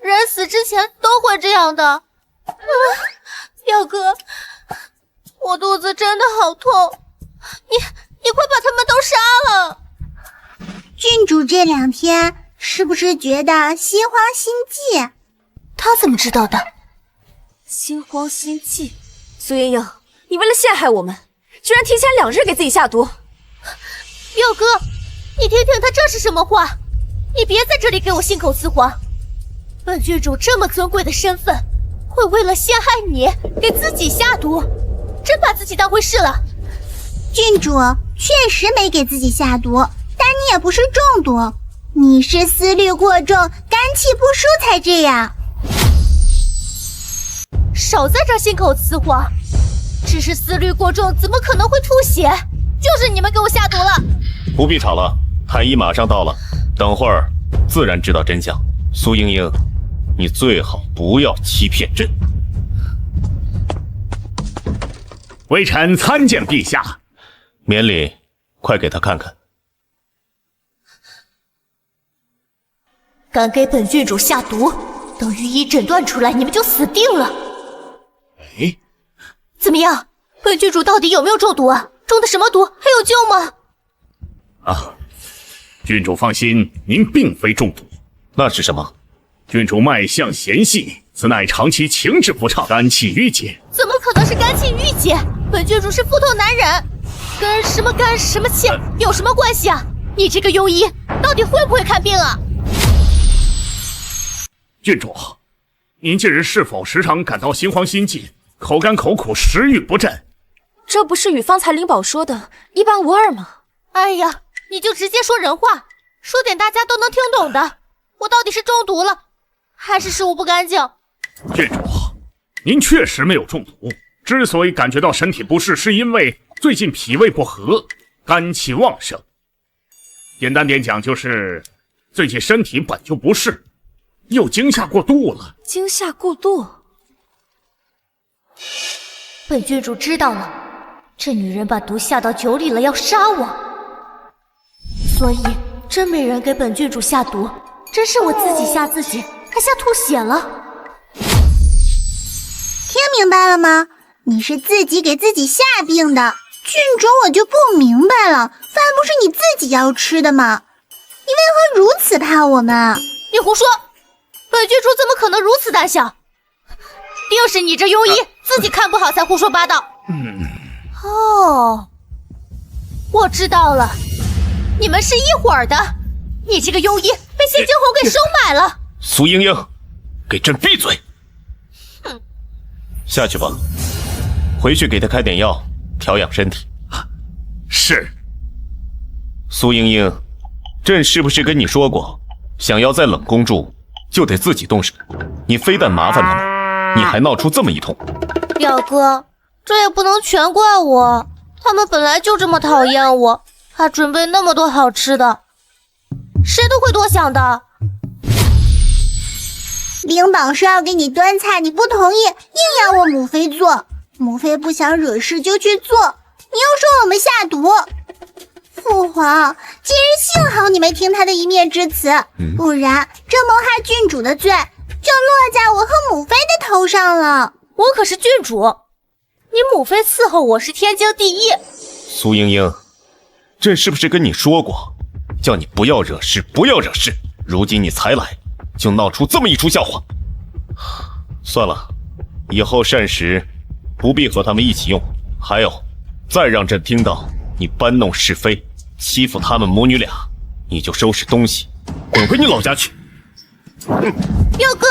人死之前都会这样的。表哥，我肚子真的好痛，你快把他们都杀了！郡主这2天是不是觉得心慌心悸？他怎么知道的？心慌心悸？苏莹莹，你为了陷害我们，居然提前2日给自己下毒。表哥，你听听他这是什么话？你别在这里给我信口雌黄。本郡主这么尊贵的身份，会为了陷害你给自己下毒，真把自己当回事了。郡主确实没给自己下毒，但你也不是中毒，你是思虑过重，肝气不舒才这样。少在这信口雌黄，只是思虑过重，怎么可能会吐血？就是你们给我下毒了。不必吵了，太医马上到了，等会儿自然知道真相。苏莹莹，你最好不要欺骗朕。微臣参见陛下。免礼，快给他看看。敢给本郡主下毒，等御医诊断出来，你们就死定了。哎，怎么样？本郡主到底有没有中毒啊？中的什么毒？还有救吗？啊，郡主放心，您并非中毒。那是什么？郡主脉象弦细，此乃长期情志不畅，肝气郁结。怎么可能是肝气郁结？本郡主是腹痛难忍，跟什么肝什么气有什么关系啊？你这个庸医到底会不会看病啊？郡主，您近日是否时常感到心慌心悸、口干口苦、食欲不振？这不是与方才灵宝说的一般无二吗？哎呀，你就直接说人话，说点大家都能听懂的。我到底是中毒了，还是食物不干净？郡主，您确实没有中毒，之所以感觉到身体不适，是因为最近脾胃不和，肝气旺盛。简单点讲，就是最近身体本就不适，又惊吓过度了。惊吓过度？本郡主知道了，这女人把毒下到酒里了，要杀我。所以真没人给本郡主下毒，真是我自己吓自己，还吓吐血了。听明白了吗？你是自己给自己下病的。郡主，我就不明白了，饭不是你自己要吃的吗？你为何如此怕我们？你胡说！本郡主怎么可能如此胆小？定是你这庸医自己看不好才胡说八道。哦，我知道了，你们是一伙儿的。你这个庸医被谢惊鸿给收买了。苏莹莹，给朕闭嘴！下去吧，回去给他开点药，调养身体。是。苏莹莹，朕是不是跟你说过，想要在冷宫住，就得自己动手？你非但麻烦他们，你还闹出这么一通。表哥，这也不能全怪我，他们本来就这么讨厌我，还准备那么多好吃的，谁都会多想的。灵宝说要给你端菜，你不同意，硬要我母妃做。母妃不想惹事就去做，你又说我们下毒。父皇，今日幸好你没听他的一面之词，不然这谋害郡主的罪就落在我和母妃的头上了。我可是郡主，你母妃伺候我是天经地义。苏莹莹，朕是不是跟你说过，叫你不要惹事，不要惹事？如今你才来，就闹出这么一出笑话。算了，以后膳食不必和他们一起用。还有，再让朕听到你搬弄是非，欺负他们母女俩，你就收拾东西，滚回你老家去。表哥，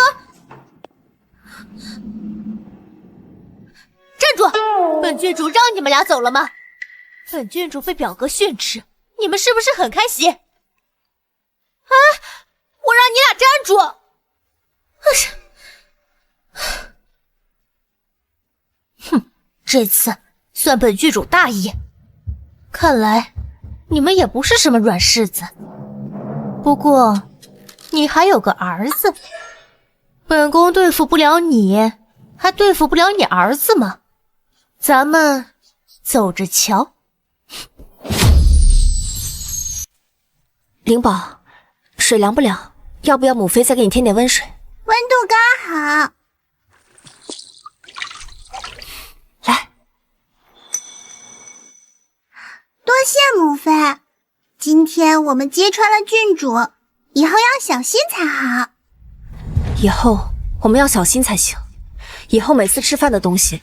站住！本郡主让你们俩走了吗？本郡主被表哥训斥，你们是不是很开心？啊！我让你俩站住！哼，这次算本郡主大意。看来你们也不是什么软柿子。不过你还有个儿子，本宫对付不了你，还对付不了你儿子吗？咱们走着瞧。灵宝，水凉不凉？要不要母妃再给你添点温水？温度刚好。来，多谢母妃。今天我们揭穿了郡主，以后要小心才好。以后我们要小心才行。以后每次吃饭的东西，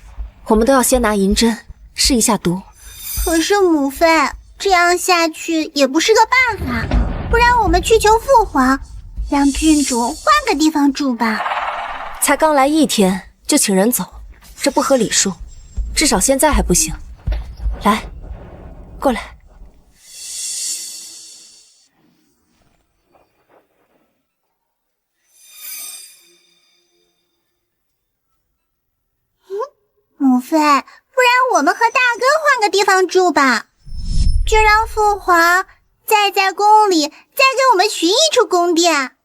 我们都要先拿银针试一下毒。可是母妃，这样下去也不是个办法，不然我们去求父皇，让郡主换个地方住吧。才刚来1天就请人走，这不合礼数，至少现在还不行。来，过来。母妃，不然我们和大哥换个地方住吧，就让父皇再在宫里再给我们寻一处宫殿，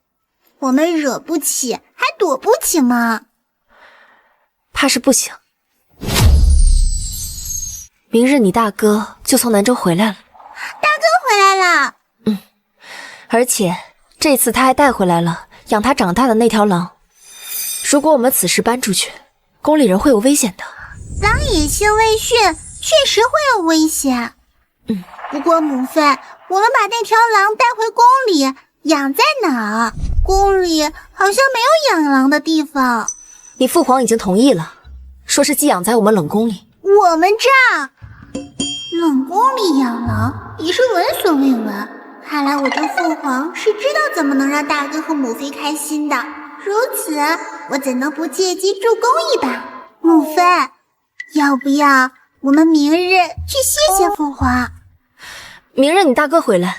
我们惹不起还躲不起吗？怕是不行。明日你大哥就从南州回来了。大哥回来了。而且这次他还带回来了养他长大的那条狼。如果我们此时搬出去，宫里人会有危险的。狼野性未驯，确实会有危险。不过母妃，我们把那条狼带回宫里养在哪儿？宫里好像没有养狼的地方。你父皇已经同意了，说是寄养在我们冷宫里。我们这儿冷宫里养狼已是闻所未闻，看来我的父皇是知道怎么能让大哥和母妃开心的。如此，我怎能不借机助攻一把？母妃，要不要我们明日去谢谢父皇？明日你大哥回来，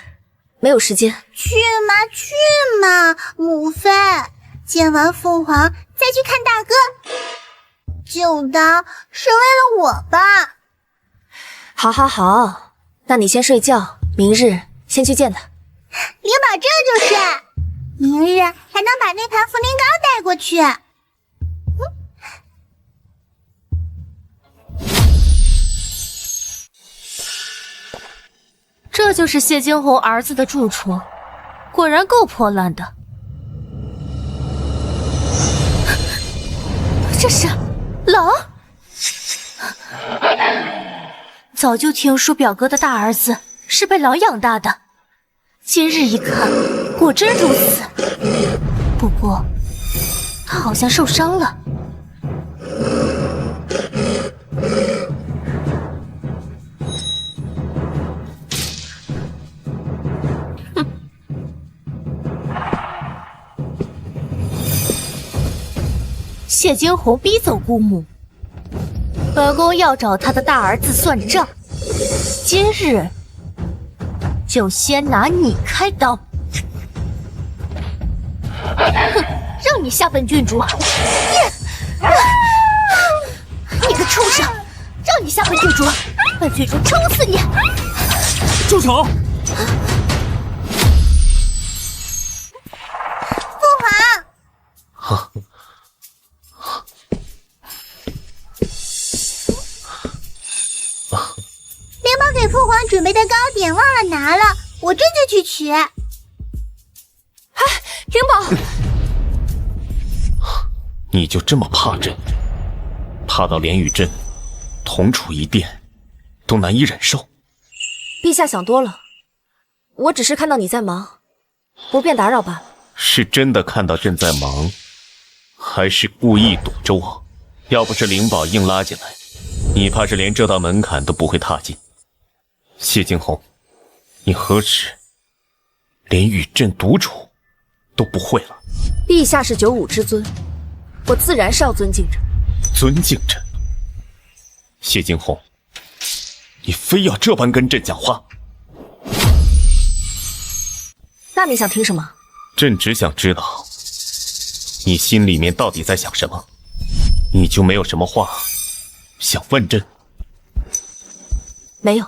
没有时间。去嘛，母妃，见完父皇再去看大哥，就当是为了我吧。好，那你先睡觉，明日先去见他。灵宝这就睡，明日还能把那盘茯苓糕带过去。这就是谢惊鸿儿子的住处，果然够破烂的。这是狼？早就听说表哥的大儿子是被狼养大的，今日一看，果真如此。不过，他好像受伤了。谢惊鸿逼走姑母，本宫要找他的大儿子算账，今日就先拿你开刀。哼，让你下本郡主！你个畜生，让你下本郡主！本郡主抽死你！住手！父皇。灵宝给父皇准备的糕点忘了拿了，我这就去取。哎，灵宝，你就这么怕朕？怕到连与朕同处一殿都难以忍受？陛下想多了，我只是看到你在忙，不便打扰罢了。是真的看到朕在忙，还是故意躲着我？要不是灵宝硬拉进来，你怕是连这道门槛都不会踏进。谢惊鸿，你何止连与朕独处都不会了？陛下是95之尊，我自然是要尊敬着。尊敬朕？谢惊鸿，你非要这般跟朕讲话？那你想听什么？朕只想知道你心里面到底在想什么。你就没有什么话想问朕？没有。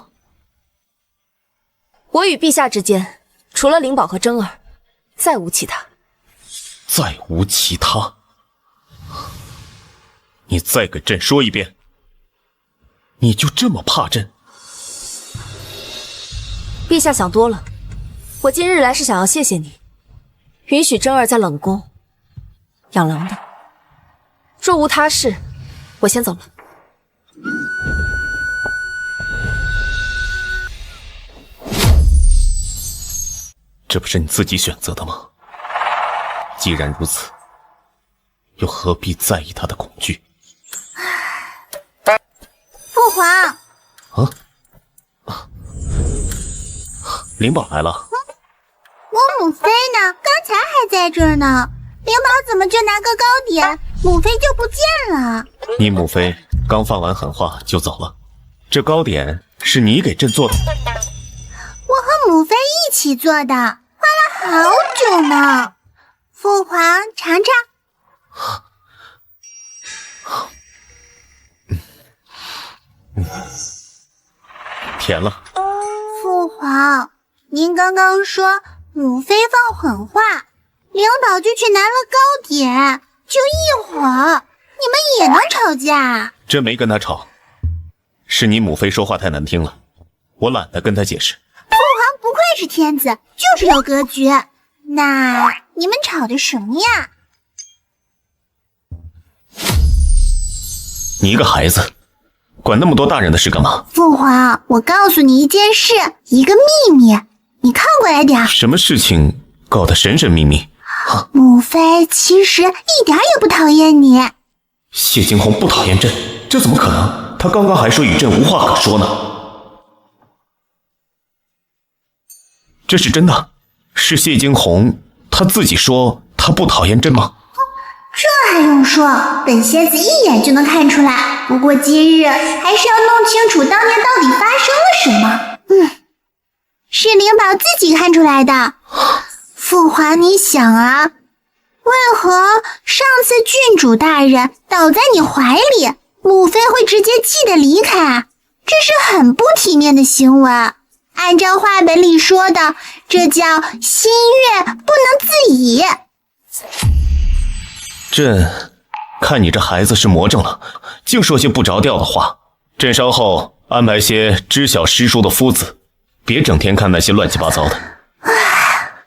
我与陛下之间，除了灵宝和真儿，再无其他。再无其他？你再给朕说一遍，你就这么怕朕？陛下想多了，我今日来是想要谢谢你，允许真儿在冷宫养狼的。若无他事，我先走了。这不是你自己选择的吗？既然如此，又何必在意他的恐惧？父皇，灵宝来了。我母妃呢？刚才还在这儿呢。灵宝怎么就拿个糕点，母妃就不见了？你母妃刚放完狠话就走了，这糕点是你给朕做的？我和母妃一起做的，花了好久呢。父皇尝尝。甜了。父皇，您刚刚说母妃放狠话，灵宝就去拿了糕点，就一会儿，你们也能吵架？朕没跟他吵，是你母妃说话太难听了，我懒得跟他解释。父皇不愧是天子，就是有格局。那你们吵的什么呀？你一个孩子，管那么多大人的事干嘛？父皇，我告诉你一件事，一个秘密，你靠过来点。什么事情搞得神神秘秘？母妃其实一点也不讨厌你。谢惊鸿不讨厌朕，这怎么可能？他刚刚还说与朕无话可说呢。这是真的？是谢惊鸿他自己说他不讨厌朕吗？这还用说，本仙子一眼就能看出来。不过今日还是要弄清楚当年到底发生了什么。是灵宝自己看出来的。父皇，你想啊，为何上次郡主大人倒在你怀里，母妃会直接气得离开？这是很不体面的行为。按照话本里说的，这叫心悦不能自已。朕看你这孩子是魔怔了，竟说些不着调的话。朕稍后安排些知晓诗书的夫子别整天看那些乱七八糟的。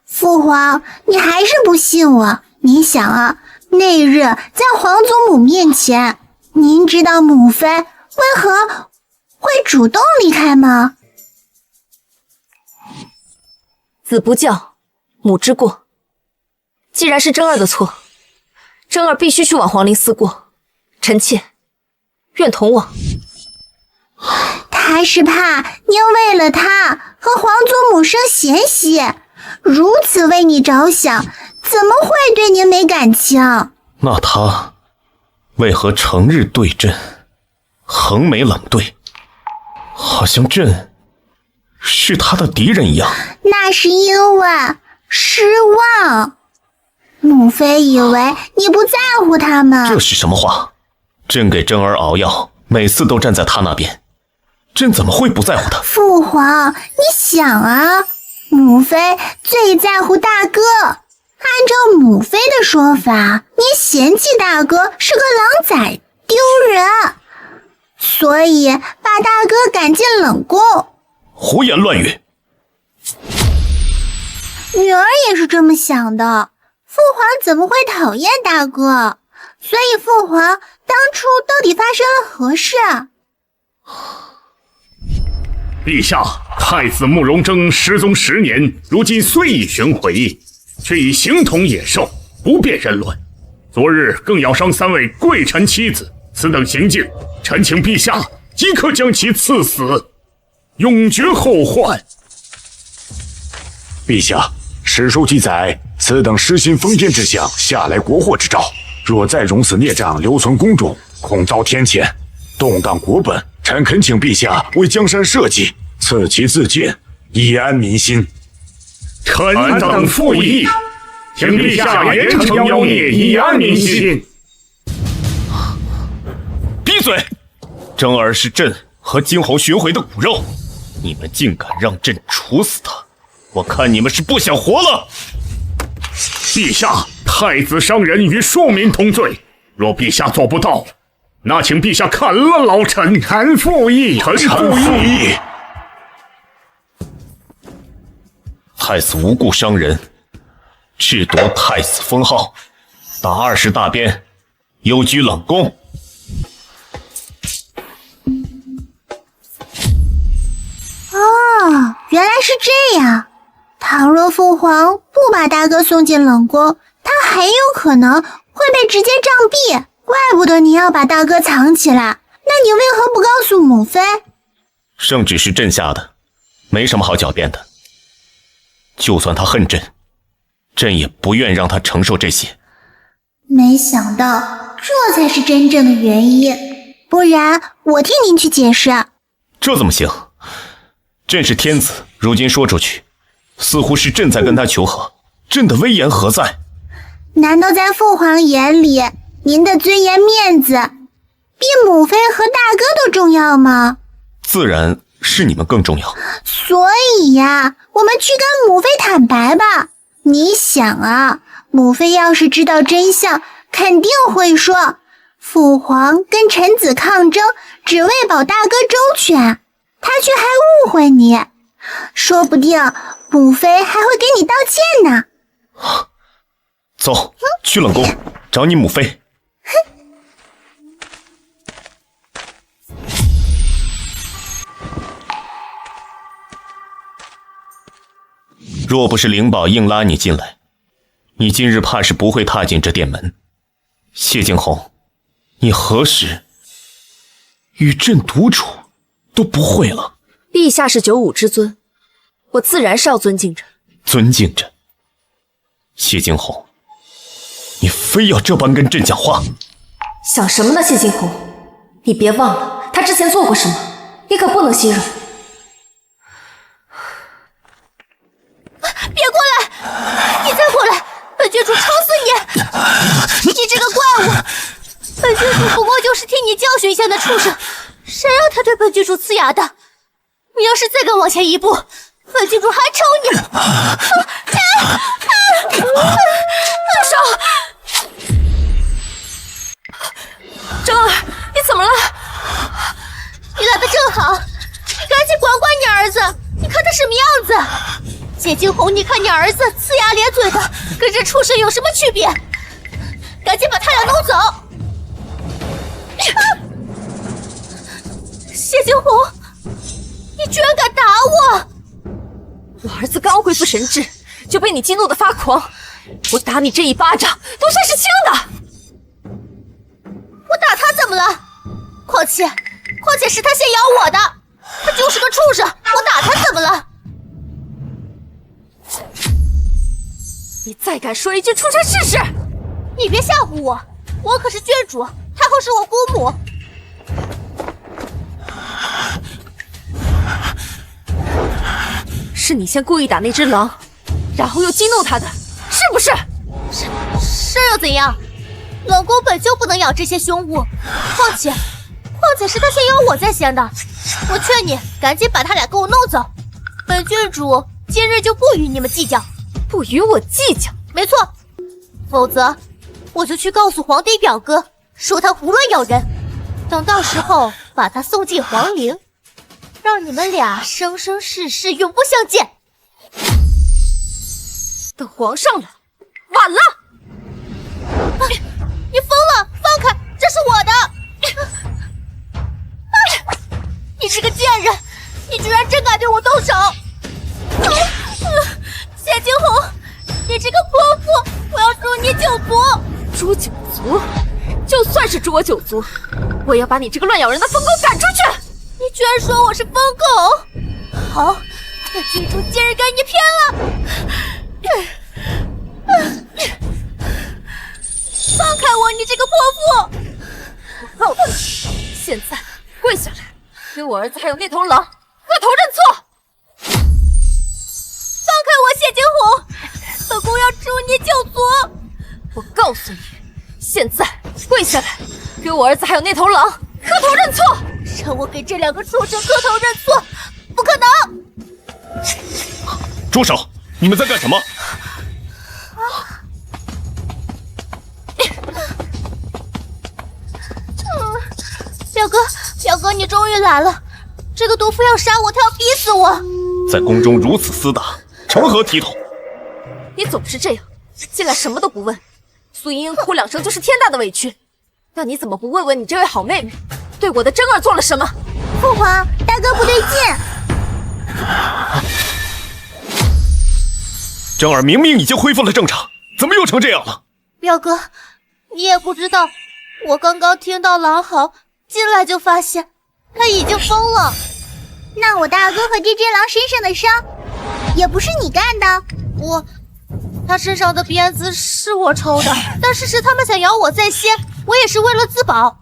父皇，你还是不信我？你想啊，那日在皇祖母面前，您知道母妃为何会主动离开吗？子不教，母之过。既然是真儿的错，真儿必须去往皇陵思过。臣妾愿同往。他是怕您为了他和皇祖母生嫌隙，如此为你着想，怎么会对您没感情？那他为何成日对朕横眉冷对，好像朕是他的敌人一样？那是因为失望。母妃以为你不在乎他们。这是什么话？朕给真儿熬药，每次都站在他那边，朕怎么会不在乎他？父皇，你想啊，母妃最在乎大哥。按照母妃的说法，您嫌弃大哥是个狼崽，丢人，所以把大哥赶进冷宫。胡言乱语！女儿也是这么想的。父皇怎么会讨厌大哥？所以父皇当初到底发生了何事？陛下，太子慕容征失踪10年，如今虽已寻回，却已形同野兽，不辨人伦。昨日更咬伤3位贵臣妻子，此等行径，臣请陛下即刻将其赐死，永绝后患。陛下，史书记载，此等失心疯癫之相，下来国祸之兆。若再容此孽障留存宫中，恐遭天谴，动荡国本。臣恳请陛下为江山社稷，赐其自尽，以安民心。臣等附议，请陛下严惩妖孽，以安民心。闭嘴！真儿是朕和金侯寻回的骨肉，你们竟敢让朕处死他！我看你们是不想活了！陛下，太子伤人与庶民同罪，若陛下做不到，那请陛下砍了老臣。臣附议，臣附议。太子无故伤人，智夺太子封号，打20大鞭，幽居冷宫。哦，原来是这样。倘若父皇不把大哥送进冷宫，他很有可能会被直接杖毙。怪不得你要把大哥藏起来，那你为何不告诉母妃？圣旨是朕下的，没什么好狡辩的。就算他恨朕，朕也不愿让他承受这些。没想到这才是真正的原因，不然我替您去解释。这怎么行？朕是天子，如今说出去，似乎是朕在跟他求和，朕的威严何在？难道在父皇眼里，您的尊严面子比母妃和大哥都重要吗？自然是你们更重要。所以呀，我们去跟母妃坦白吧。你想啊，母妃要是知道真相，肯定会说父皇跟臣子抗争，只为保大哥周全，他却还误会你，说不定母妃还会给你道歉呢。走，去冷宫找你母妃。若不是灵宝硬拉你进来，你今日怕是不会踏进这殿门。谢惊鸿，你何时与朕独处都不会了？陛下是95之尊，我自然是要尊敬着。尊敬着。谢惊鸿，你非要这般跟朕讲话？想什么呢，谢惊鸿？你别忘了他之前做过什么，你可不能心软。别过来！你再过来，本郡主抽死你！你这个怪物！本郡主不过就是替你教训一下那畜生，谁让他对本郡主呲牙的？你要是再敢往前一步，本郡主还抽你！放手！真儿，你怎么了？你来的正好，你赶紧管管你儿子，你看他什么谢惊鸿，你看你儿子呲牙咧嘴的，跟这畜生有什么区别？赶紧把他俩弄走！谢惊鸿，你居然敢打我！我儿子刚恢复神智，就被你激怒的发狂，我打你这一巴掌都算是轻的。我打他怎么了？况且是他先咬我的，他就是个畜生，我打他怎么了？你再敢说一句畜生试试！你别吓唬我，我可是郡主，太后是我姑母。是你先故意打那只狼，然后又激怒他的，是不是？是又怎样？冷宫本就不能养这些凶物，况且是他先咬我在先的。我劝你赶紧把他俩给我弄走，本郡主今日就不与你们计较。不与我计较？没错，否则我就去告诉皇帝表哥，说他胡乱咬人，等到时候把他送进皇陵，让你们俩生生世世永不相见。等皇上来，晚了！你疯了！放开，这是我的！你是个贱人，你居然真敢对我动手！谢惊鸿，你这个泼妇，我要诛你九族！诛九族？就算是诛我九族，我也要把你这个乱咬人的疯狗赶出去！你居然说我是疯狗！好，那郡主今日给你骗了！放开我，你这个泼妇！我告诉你，现在跪下来，给我儿子还有那头狼磕头认错！放开我，谢惊鸿！本宫要诛你九族！我告诉你，现在跪下来，给我儿子还有那头狼磕头认错！让我给这两个畜生磕头认错，不可能！住手！你们在干什么？表哥，你终于来了！这个毒妇要杀我，他要逼死我！在宫中如此厮打，成何体统？你总是这样，进来什么都不问。苏莹莹哭2声就是天大的委屈，那你怎么不问问你这位好妹妹，对我的真儿做了什么？父皇，大哥不对劲。真儿明明已经恢复了正常，怎么又成这样了？表哥，你也不知道，我刚刚听到狼嚎，进来就发现他已经疯了。那我大哥和这只狼身上的伤，也不是你干的。他身上的鞭子是我抽的，但是他们想咬我在先，我也是为了自保。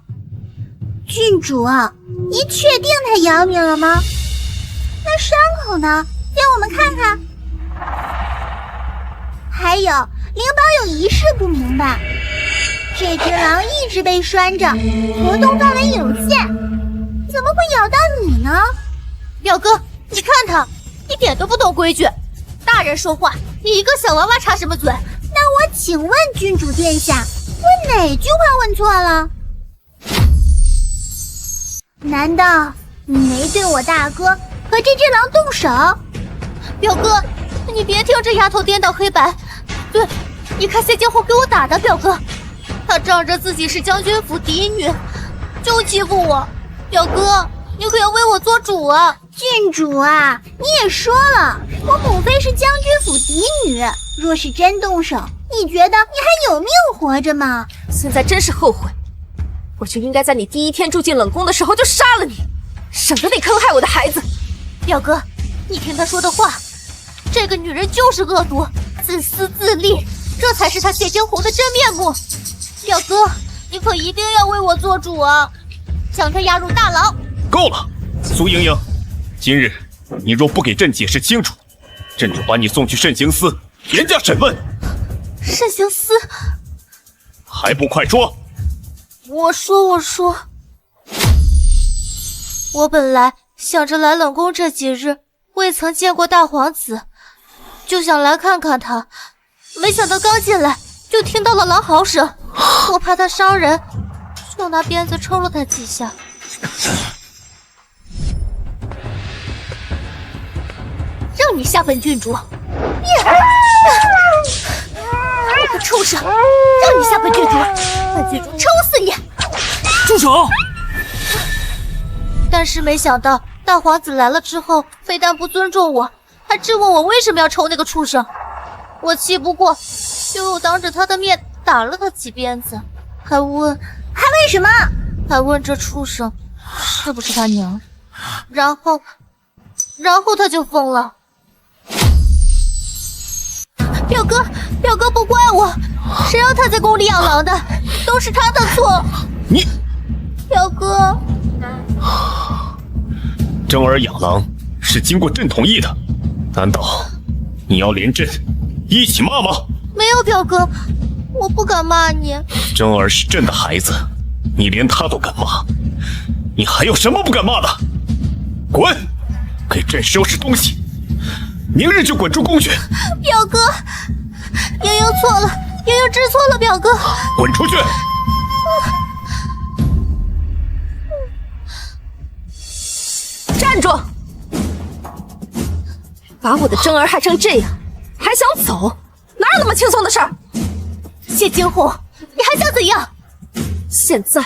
郡主啊，你确定他咬你了吗？那伤口呢？给我们看看。还有，灵宝有一事不明白，这只狼一直被拴着，活动范围有限，怎么会咬到你呢？表哥，你看他一点都不懂规矩，大人说话，你一个小娃娃插什么嘴？那我请问君主殿下，我哪句话问错了？难道你没对我大哥和这只狼动手？表哥，你别听这丫头颠倒黑白。对，你看谢惊鸿给我打的，表哥，他仗着自己是将军府嫡女，就欺负我。表哥，你可要为我做主啊！郡主啊，你也说了，我母妃是将军府嫡女，若是真动手，你觉得你还有命活着吗？现在真是后悔，我就应该在你第1天住进冷宫的时候就杀了你，省得你坑害我的孩子。表哥，你听他说的话，这个女人就是恶毒，自私自利，这才是她谢惊鸿的真面目。表哥，你可一定要为我做主啊！将她押入大牢。够了，苏莹莹，今日你若不给朕解释清楚，朕就把你送去慎刑司严加审问。慎刑司？还不快说！我说，我本来想着来冷宫这几日未曾见过大皇子，就想来看看他，没想到刚进来就听到了狼嚎声，我怕他伤人，就拿鞭子抽了他几下。让让你下本郡主！我个畜生，让你下本郡主！本郡主抽死你！住手！但是没想到大皇子来了之后，非但不尊重我，还质问我为什么要抽那个畜生。我气不过，就又当着他的面打了他几鞭子，还问什么？还问这畜生是不是他娘，然后他就疯了。表哥不怪我，谁让他在宫里养狼的，都是他的错。你，表哥，征儿养狼是经过朕同意的，难道你要连朕一起骂吗？没有表哥，我不敢骂你。征儿是朕的孩子，你连他都敢骂，你还有什么不敢骂的？滚！给朕收拾东西，明日就滚出宫去。表哥，莹莹错了，莹莹知错了，表哥。滚出去！站住！把我的征儿害成这样，还想走？哪有那么轻松的事儿？谢惊鸿，你还想怎样？现在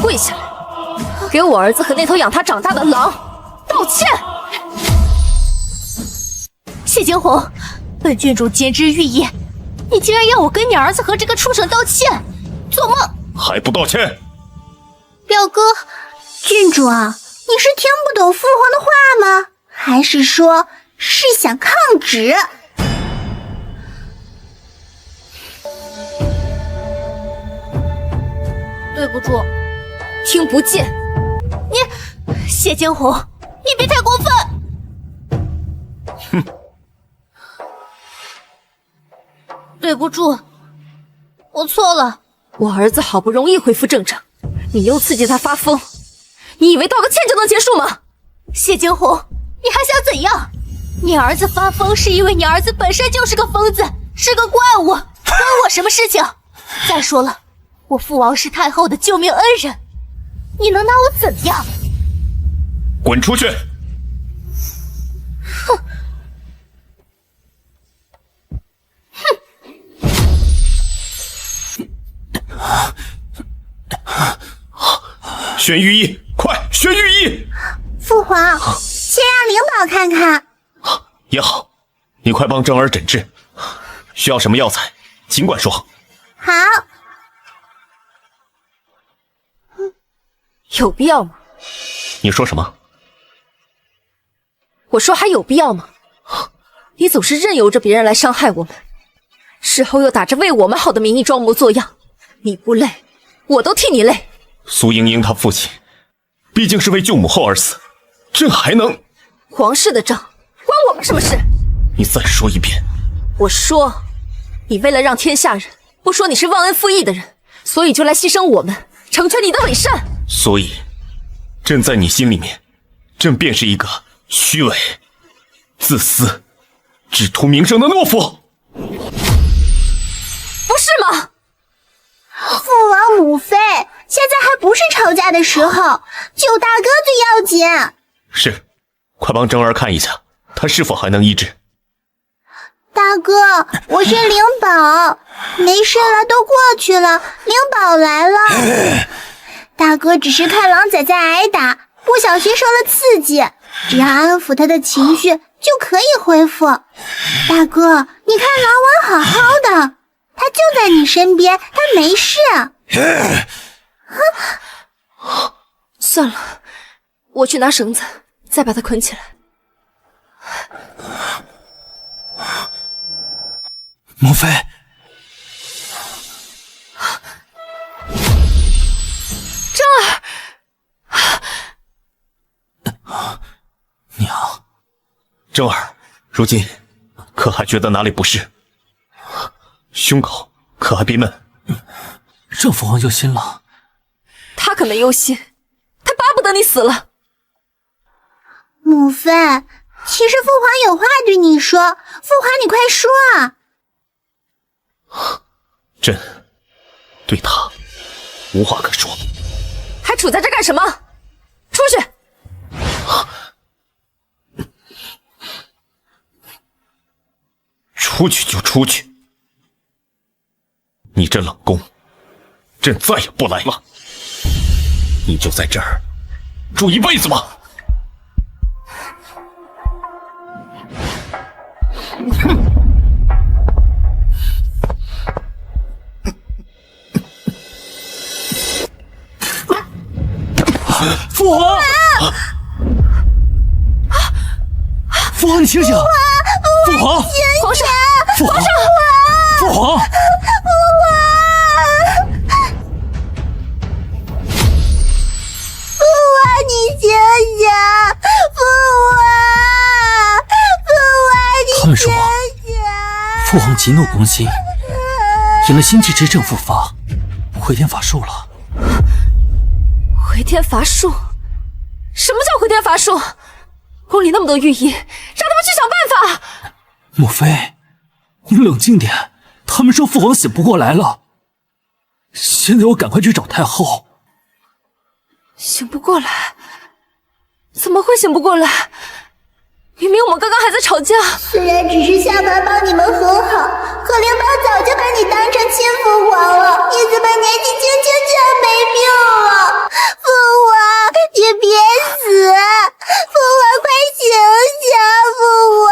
跪下来，给我儿子和那头养他长大的狼道歉！谢惊鸿，本郡主兼知御意，你竟然要我跟你儿子和这个畜生道歉，做梦！还不道歉？表哥，郡主啊，你是听不懂父皇的话吗？还是说是想抗旨？对不住，听不见。你，谢惊鸿，你别太过分！哼，对不住，我错了。我儿子好不容易恢复正常，你又刺激他发疯，你以为道个歉就能结束吗？谢惊鸿，你还想怎样？你儿子发疯是因为你儿子本身就是个疯子，是个怪物，关我什么事情？再说了，我父王是太后的救命恩人，你能拿我怎样？滚出去！哼！宣御医，快宣御医！父皇，先让领导看看。也好，你快帮征儿诊治，需要什么药材，尽管说。好。有必要吗？你说什么？我说还有必要吗？你总是任由着别人来伤害我们，事后又打着为我们好的名义装模作样，你不累，我都替你累。苏莹莹她父亲毕竟是为救母后而死，朕还能……皇室的账关我们什么事？你再说一遍。我说，你为了让天下人不说你是忘恩负义的人，所以就来牺牲我们，成全你的伪善。所以，朕在你心里面，朕便是一个虚伪、自私、只图名声的懦夫，不是吗？父王母妃，现在还不是吵架的时候，救大哥最要紧。是，快帮征儿看一下，他是否还能医治。大哥，我是灵宝，没事了，都过去了。灵宝来了。大哥只是看狼崽在挨打，不小心受了刺激，只要安抚他的情绪就可以恢复。大哥，你看狼王好好的，他就在你身边，他没事。算了，我去拿绳子，再把他捆起来。母妃，征儿，娘，征儿，如今可还觉得哪里不适？胸口可还憋闷？朕父皇忧心了。他可没忧心，他巴不得你死了。母妃，其实父皇有话对你说，父皇你快说啊！朕对他无话可说。还杵在这干什么？出去！出去就出去。你这冷宫，朕再也不来了。你就在这儿住一辈子吧。父皇！父皇，你醒醒！父皇！皇上！父皇！父皇！你醒醒！他们说父皇急怒攻心，引了心气之症复发，回天乏术了。回天乏术？什么叫回天乏术？宫里那么多御医，让他们去想办法。母妃，你冷静点。他们说父皇醒不过来了，现在我赶快去找太后。醒不过来？怎么会醒不过来？明明我们刚刚还在吵架。虽然只是下凡帮你们和好，可灵宝早就把你当成亲父皇了，你怎么年纪轻轻就要没命了？父皇，你别死！父皇，快醒醒！父皇！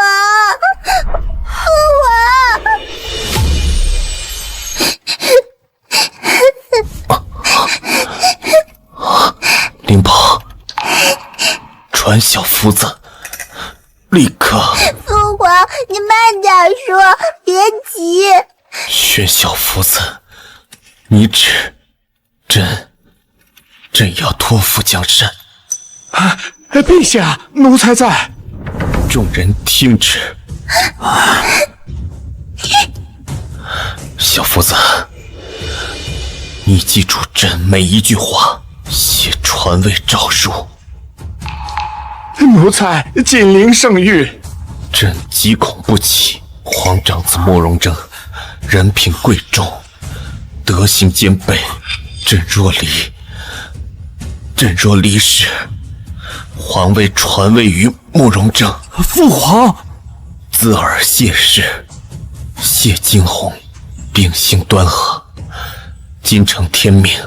灵宝，传小福子，立刻！父皇，你慢点说，别急。宣小福子，你旨，朕要托付江山。陛下，奴才在。众人听旨。小福子，你记住朕每一句话，写传位诏书。奴才谨领圣谕。朕极恐不起皇长子慕容征，人品贵重，德行兼备。朕若离世，皇位传位于慕容征。父皇，自尔谢氏、谢惊鸿秉性端和，今承天命，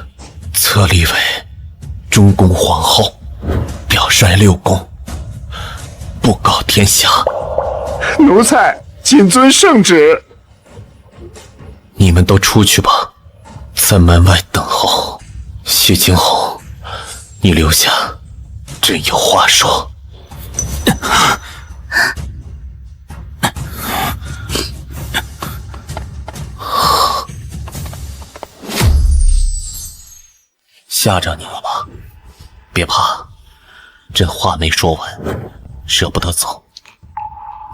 册立为中宫皇后，表率6宫，布告天下。奴才谨遵圣旨。你们都出去吧，在门外等候。谢惊鸿，你留下，朕有话说。吓着你了吧？别怕，朕话没说完，舍不得走。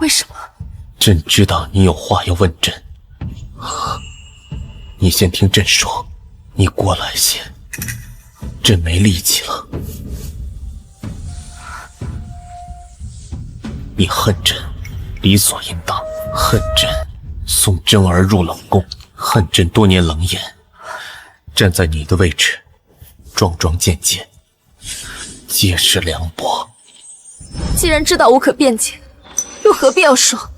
为什么？朕知道你有话要问朕。你先听朕说，你过来些，朕没力气了。你恨朕，理所应当；恨朕送真儿入冷宫，恨朕多年冷眼，站在你的位置，桩桩件件，皆是凉薄。既然知道无可辩解，又何必要说？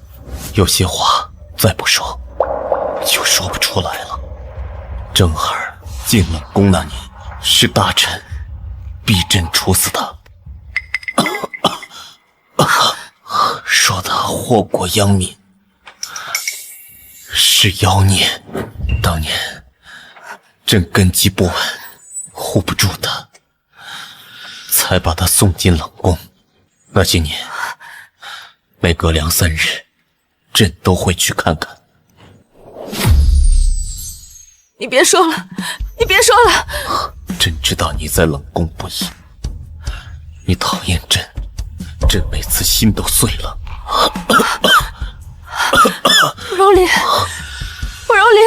有些话再不说，就说不出来了。正儿进冷宫那年，是大臣逼朕处死他，说他祸国殃民，是妖孽。当年朕根基不稳，护不住他，才把他送进冷宫。那些年，每隔2、3日，朕都会去看看。你别说了，你别说了。朕知道你在冷宫不易，你讨厌朕，朕每次心都碎了。慕容林，慕容林，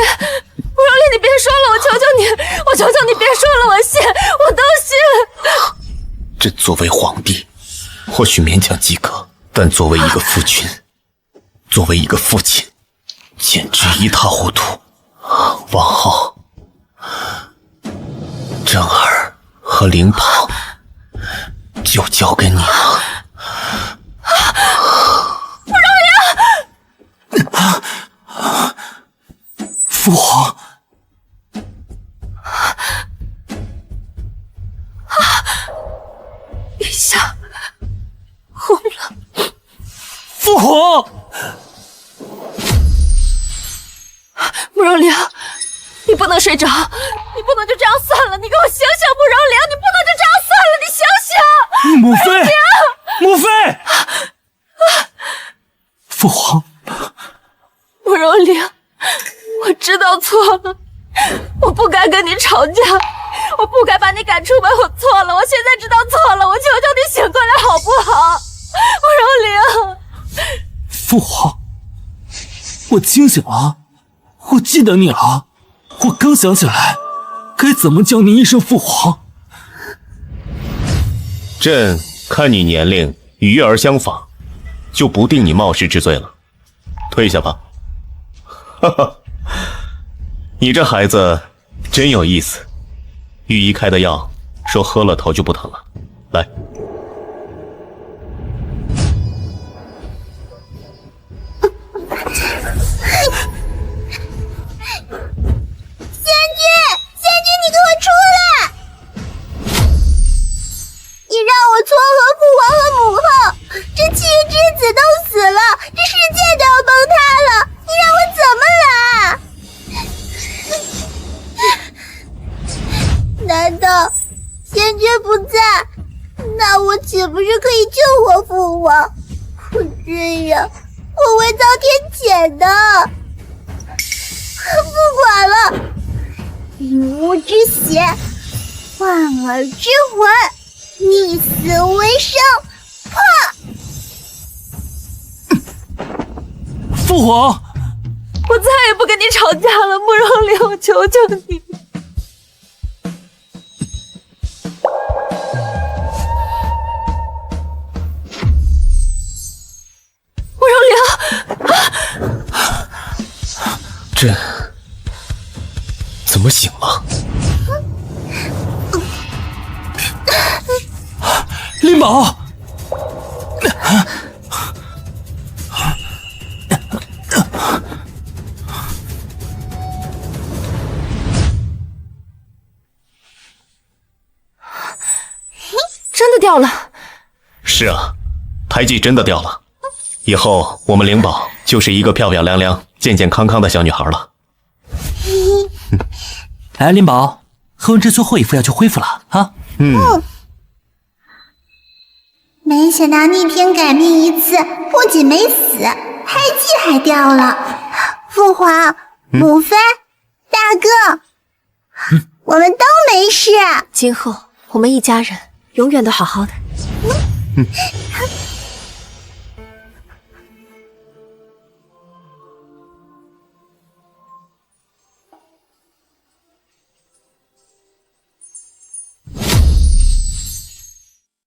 慕容林，你别说了，我求求你，我求求你别说了，我信，我都信。朕作为皇帝，或许勉强及格，但作为一个夫君，作为一个父亲，简直一塌糊涂。往后，正儿和灵宝就交给你了。慕容林，父皇，陛下，红了！父皇，慕容玲，你不能睡着，你不能就这样算了，你给我醒醒，慕容玲，你不能就这样算了，你醒醒！母妃，母妃，父皇，慕容玲，我知道错了，我不该跟你吵架，我不该把你赶出门，我错了，我现在知道错了，我求求你醒过来好不好？慕容玲，父皇，我清醒了，我记得你了，我刚想起来该怎么叫你一声父皇。朕看你年龄与月儿相仿，就不定你冒失之罪了。退下吧。哈哈，你这孩子真有意思。御医开的药，说喝了头就不疼了。来。仙君，你给我出来！你让我撮合父皇和母后，这七玉之子都死了，这世界都要崩塌了，你让我怎么来？难道仙君不在？那我岂不是可以救活父皇？可这样我会遭天谴的。不管了，雨巫之血，幻儿之魂，逆死为生，父皇，我再也不跟你吵架了，慕容玲，我求求你。慕容玲，朕怎么醒了？灵宝，真的掉了。是啊，胎记真的掉了。以后我们灵宝就是一个漂漂亮亮、健健康康的小女孩了。哎，灵宝，喝完这最后一副药就恢复了啊。没想到逆天改命一次，不仅没死，胎记还掉了。父皇、母妃、大哥，我们都没事。今后我们一家人永远都好好的。